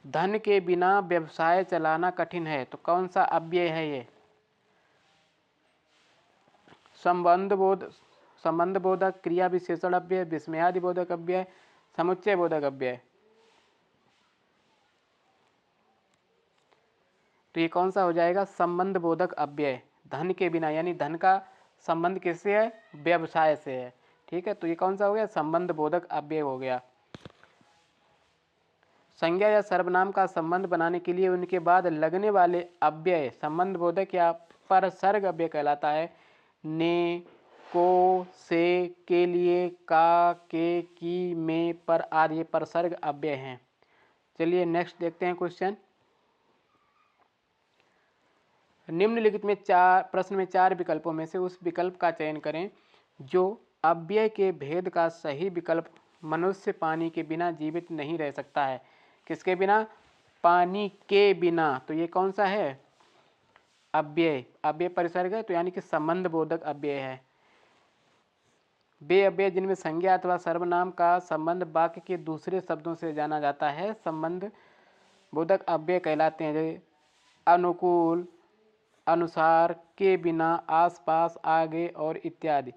धन के बिना व्यवसाय चलाना कठिन है, तो कौन सा अव्यय है ये? संबंध बोधक, क्रिया विशेषण अव्यय, विस्मयादि बोधक अव्यय, समुच्चय बोधक अव्यय। तो ये कौन सा हो जाएगा? संबंध बोधक अव्यय। धन के बिना यानी धन का संबंध किससे है? व्यवसाय से है, ठीक है। तो ये कौन सा हो गया? संबंध बोधक अव्यय हो गया। संज्ञा या सर्वनाम का संबंध बनाने के लिए उनके बाद लगने वाले अव्यय संबंध बोधक या परसर्ग अव्यय कहलाता है। ने, को, से, के लिए, का, के, की, में, पर आदि ये परसर्ग अव्यय हैं। चलिए नेक्स्ट देखते हैं क्वेश्चन। निम्नलिखित में प्रश्न में 4 विकल्पों में से उस विकल्प का चयन करें जो अव्यय के भेद का सही विकल्प। मनुष्य पानी के बिना जीवित नहीं रह सकता है। किसके बिना? पानी के बिना। तो ये कौन सा है? अव्यय। अव्यय परिसर्ग है, तो यानी कि संबंध बोधक अव्यय है। वे अव्यय जिनमें संज्ञा अथवा सर्वनाम का संबंध वाक्य के दूसरे शब्दों से जाना जाता है संबंध बोधक अव्यय कहलाते हैं। जैसे अनुकूल, अनुसार, के बिना, आसपास, आगे और इत्यादि।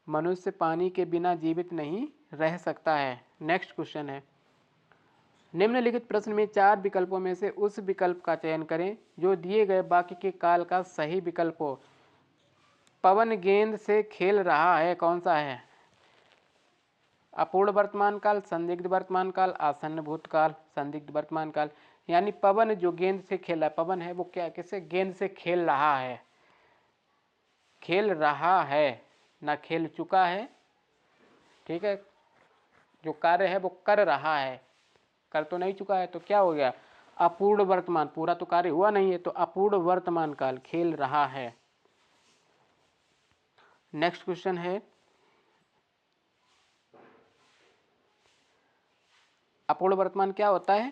मनुष्य पानी के बिना जीवित नहीं रह सकता है। नेक्स्ट क्वेश्चन है, निम्नलिखित प्रश्न में 4 विकल्पों में से उस विकल्प का चयन करें जो दिए गए वाक्य के काल का सही विकल्प हो। पवन गेंद से खेल रहा है, कौन सा है? अपूर्ण वर्तमान काल, संदिग्ध वर्तमान काल, आसन्न भूतकाल, संदिग्ध वर्तमान काल। यानी पवन जो गेंद से खेल रहा है, पवन है वो क्या किससे गेंद से खेल रहा है, खेल रहा है ना खेल चुका है। ठीक है, जो कार्य है वो कर रहा है, कर तो नहीं चुका है, तो क्या हो गया अपूर्ण वर्तमान, पूरा तो कार्य हुआ नहीं है, तो अपूर्ण वर्तमान काल खेल रहा है। नेक्स्ट क्वेश्चन है अपूर्ण वर्तमान क्या होता है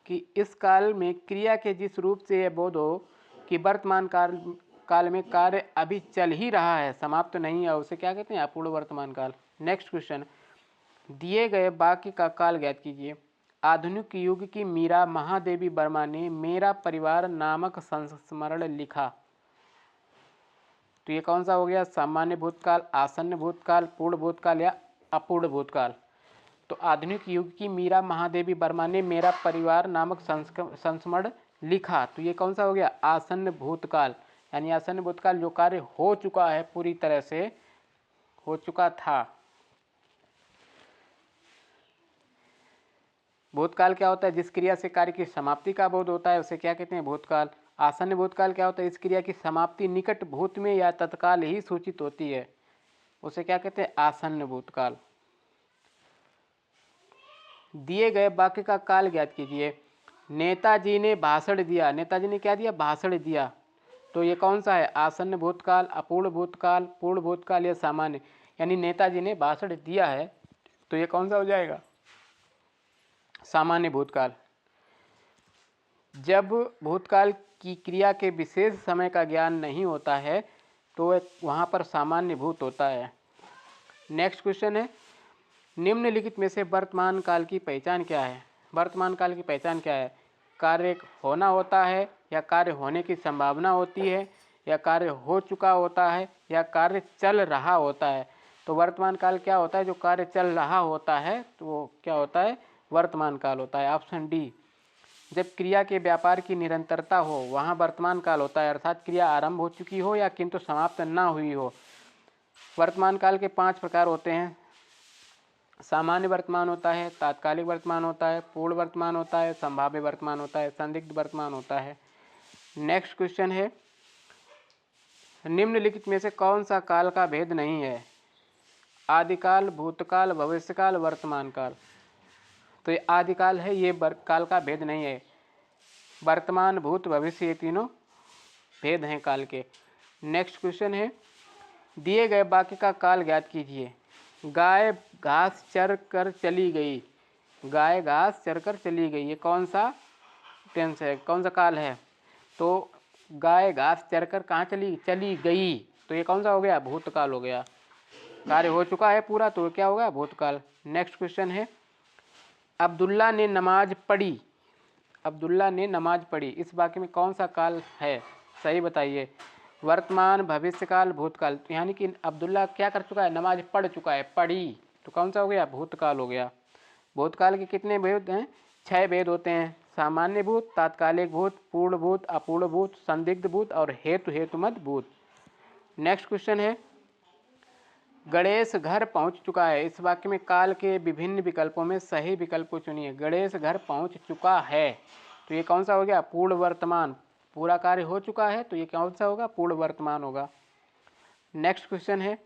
कि इस काल में क्रिया के जिस रूप से यह बोध हो कि वर्तमान काल में कार्य अभी चल ही रहा है, समाप्त तो नहीं है, उसे क्या कहते हैं अपूर्ण वर्तमान काल। नेक्स्ट क्वेश्चन, दिए गए वाक्य का काल ज्ञात कीजिए। आधुनिक युग की मीरा महादेवी वर्मा ने मेरा परिवार नामक संस्मरण लिखा, तो ये कौन सा हो गया सामान्य भूतकाल, आसन्न भूतकाल, पूर्ण भूतकाल या अपूर्ण भूतकाल। तो आधुनिक युग की मीरा महादेवी वर्मा ने मेरा परिवार नामक संस्मरण लिखा, तो ये कौन सा हो गया आसन्न भूतकाल, यानी आसन्न भूतकाल जो कार्य हो चुका है, पूरी तरह से हो चुका था। भूतकाल क्या होता है जिस क्रिया से कार्य की समाप्ति का बोध होता है उसे क्या कहते हैं भूतकाल। आसन्न भूतकाल क्या होता है इस क्रिया की समाप्ति निकट भूत में या तत्काल ही सूचित होती है, उसे क्या कहते हैं आसन्न भूतकाल। दिए गए वाक्य का काल ज्ञात कीजिए। नेताजी ने भाषण दिया, नेताजी ने क्या दिया भाषण दिया, तो ये कौन सा है आसन्न भूतकाल, अपूर्ण भूतकाल, पूर्ण भूतकाल या सामान्य। यानी नेताजी ने भाषण दिया है तो ये कौन सा हो जाएगा सामान्य भूतकाल। जब भूतकाल की क्रिया के विशेष समय का ज्ञान नहीं होता है तो वहाँ पर सामान्य भूत होता है। नेक्स्ट क्वेश्चन है निम्नलिखित में से वर्तमान काल की पहचान क्या है। वर्तमान काल की पहचान क्या है, कार्य होना होता है या कार्य होने की संभावना होती है या कार्य हो चुका होता है या कार्य चल रहा होता है। तो वर्तमान काल क्या होता है जो कार्य चल रहा होता है तो वो क्या होता है वर्तमान काल होता है। ऑप्शन डी, जब क्रिया के व्यापार की निरंतरता हो वहाँ वर्तमान काल होता है, अर्थात क्रिया आरंभ हो चुकी हो या किंतु समाप्त ना हुई हो। वर्तमान काल के 5 प्रकार होते हैं, सामान्य वर्तमान होता है, तात्कालिक वर्तमान होता है, पूर्ण वर्तमान होता है, संभाव्य वर्तमान होता है, संदिग्ध वर्तमान होता है। नेक्स्ट क्वेश्चन है निम्नलिखित में से कौन सा काल का भेद नहीं है, आदिकाल, भूतकाल, भविष्यकाल, वर्तमान काल। तो ये आदिकाल है, ये काल का भेद नहीं है, वर्तमान भूत भविष्य ये तीनों भेद हैं काल के। नेक्स्ट क्वेश्चन है दिए गए वाक्य का काल ज्ञात कीजिए। गाय घास चर कर चली गई, गाय घास चर कर चली गई, ये कौन सा टेंस है, कौन सा काल है। तो गाय घास चर कर कहाँ चली गई, तो ये कौन सा हो गया भूतकाल हो गया, कार्य हो चुका है पूरा तो क्या होगा भूतकाल। नेक्स्ट क्वेश्चन है अब्दुल्ला ने नमाज पढ़ी, अब्दुल्ला ने नमाज पढ़ी, इस वाक्य में कौन सा काल है सही बताइए, वर्तमान, भविष्यकाल, भूतकाल। यानी कि अब्दुल्ला क्या कर चुका है नमाज पढ़ चुका है, पढ़ी, तो कौन सा हो गया भूतकाल हो गया। भूतकाल के कितने भेद हैं 6 भेद होते हैं, सामान्य भूत, तात्कालिक भूत, पूर्ण भूत, अपूर्ण भूत, संदिग्ध भूत और हेतुमत भूत। नेक्स्ट क्वेश्चन है गणेश घर पहुंच चुका है, इस वाक्य में काल के विभिन्न विकल्पों में सही विकल्प को चुनिए। गणेश घर पहुंच चुका है तो ये कौन सा हो गया पूर्ण वर्तमान, पूरा कार्य हो चुका है तो ये कौन सा होगा पूर्ण वर्तमान होगा। नेक्स्ट क्वेश्चन है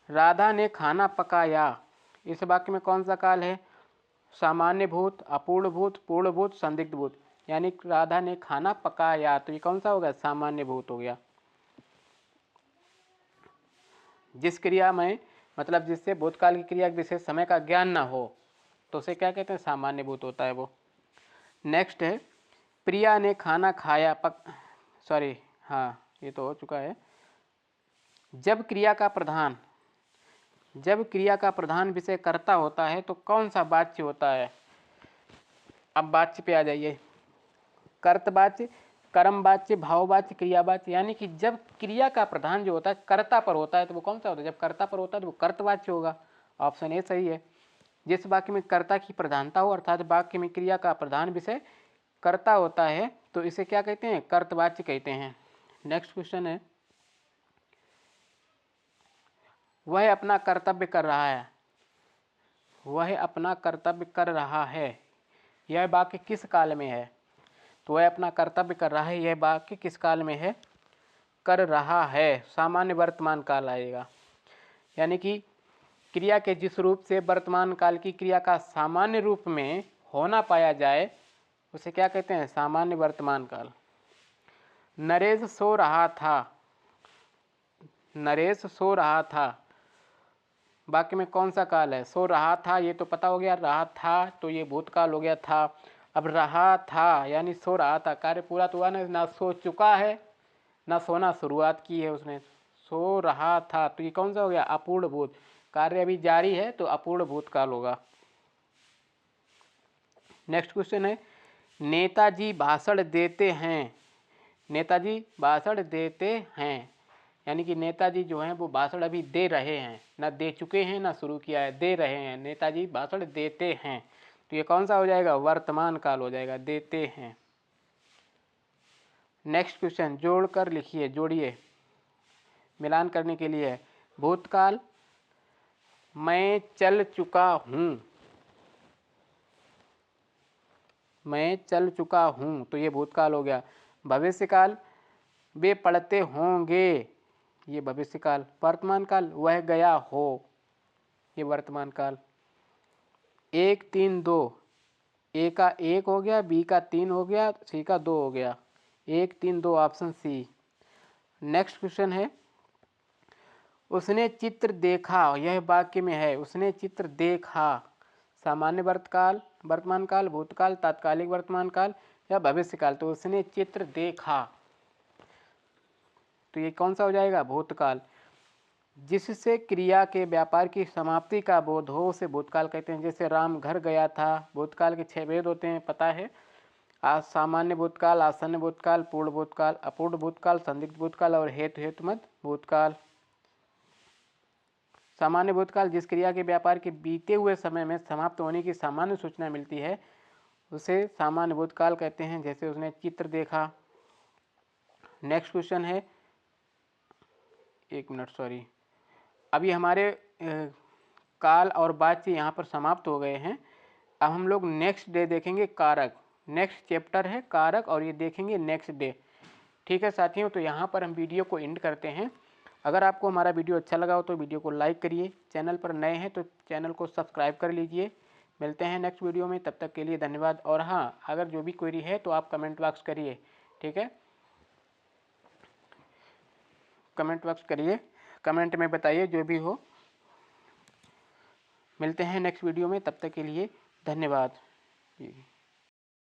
राधा ने खाना पकाया, इस वाक्य में कौन सा काल है, सामान्य भूत, अपूर्ण भूत, पूर्ण भूत, संदिग्ध भूत। यानी राधा ने खाना पकाया तो ये कौन सा होगा सामान्य भूत हो गया। जिस क्रिया में मतलब जिससे भूतकाल की क्रिया के विशेष समय का ज्ञान ना हो तो उसे क्या कहते हैं सामान्य भूत होता है वो। नेक्स्ट है प्रिया ने खाना खाया सॉरी हाँ ये तो हो चुका है। जब क्रिया का प्रधान विषय कर्ता होता है तो कौन सा वाच्य होता है। अब वाच्य पे आ जाइए, कर्तवाच्य, कर्मवाच्य, भाववाच्य, क्रियावाच्य। यानी कि जब क्रिया का प्रधान जो होता है कर्ता पर होता है तो वो कौन सा होता है, जब कर्ता पर होता है तो वो कर्तवाच्य होगा। ऑप्शन ए सही है। जिस वाक्य में कर्ता की प्रधानता हो अर्थात वाक्य में क्रिया का प्रधान विषय कर्ता होता है तो इसे क्या कहते हैं कर्तवाच्य कहते हैं। नेक्स्ट क्वेश्चन है वह अपना कर्तव्य कर रहा है, वह अपना कर्तव्य कर रहा है, यह वाक्य किस काल में है। तो वह अपना कर्तव्य कर रहा है। यह वाक्य किस काल में है? कर रहा है, सामान्य वर्तमान काल आएगा। यानी कि क्रिया के जिस रूप से वर्तमान काल की क्रिया का सामान्य रूप में होना पाया जाए उसे क्या कहते हैं? सामान्य वर्तमान काल। नरेश सो रहा था, नरेश सो रहा था, वाक्य में कौन सा काल है? सो रहा था, ये तो पता हो गया। रहा था तो ये भूतकाल हो गया था। अब रहा था यानी सो रहा था, कार्य पूरा तो हुआ ना सो चुका है ना सोना शुरुआत की है उसने। सो रहा था तो ये कौन सा हो गया? अपूर्ण भूत, कार्य अभी जारी है तो अपूर्ण भूतकाल होगा। नेक्स्ट क्वेश्चन है, नेताजी भाषण देते हैं। नेताजी भाषण देते हैं यानी कि नेताजी जो हैं वो भाषण अभी दे रहे हैं, ना दे चुके हैं ना शुरू किया है, दे रहे हैं। नेताजी भाषण देते हैं तो ये कौन सा हो जाएगा? वर्तमान काल हो जाएगा, देते हैं। नेक्स्ट क्वेश्चन, जोड़कर लिखिए, जोड़िए, मिलान करने के लिए है। भूतकाल मैं चल चुका हूँ, मैं चल चुका हूँ तो ये भूतकाल हो गया। भविष्यकाल वे पढ़ते होंगे, ये भविष्यकाल। वर्तमान काल वह गया हो, ये वर्तमान काल। 1 3 2, ए का 1 हो गया, बी का 3 हो गया, सी का 2 हो गया। 1 3 2 ऑप्शन सी। नेक्स्ट क्वेश्चन है, उसने चित्र देखा, यह वाक्य में है। उसने चित्र देखा, सामान्य वर्तमान काल, भूतकाल, तात्कालिक वर्तमान काल या भविष्यकाल। तो उसने चित्र देखा तो ये कौन सा हो जाएगा? भूतकाल। जिससे क्रिया के व्यापार की समाप्ति का बोध हो उसे भूतकाल कहते हैं। जैसे राम घर गया था, भूतकाल के 6 भेद होते हैं, पता है। आज सामान्य भूतकाल, आसन्न भूतकाल, पूर्ण भूतकाल, अपूर्ण भूतकाल, संदिग्ध भूतकाल और हेतुमत भूतकाल। सामान्य भूतकाल जिस क्रिया के व्यापार के बीते हुए समय में समाप्त होने की सामान्य सूचना मिलती है उसे सामान्य भूतकाल कहते हैं। जैसे उसने चित्र देखा। नेक्स्ट क्वेश्चन है, 1 मिनट सॉरी, अभी हमारे काल और वाच्य यहाँ पर समाप्त हो गए हैं। अब हम लोग नेक्स्ट डे देखेंगे कारक। नेक्स्ट चैप्टर है कारक और ये देखेंगे नेक्स्ट डे। ठीक है साथियों, तो यहाँ पर हम वीडियो को एंड करते हैं। अगर आपको हमारा वीडियो अच्छा लगा हो तो वीडियो को लाइक करिए, चैनल पर नए हैं तो चैनल को सब्सक्राइब कर लीजिए। मिलते हैं नेक्स्ट वीडियो में, तब तक के लिए धन्यवाद। और हाँ, अगर जो भी क्वेरी है तो आप कमेंट बॉक्स करिए, ठीक है, कमेंट बॉक्स करिए, कमेंट में बताइए जो भी हो। मिलते हैं नेक्स्ट वीडियो में, तब तक के लिए धन्यवाद।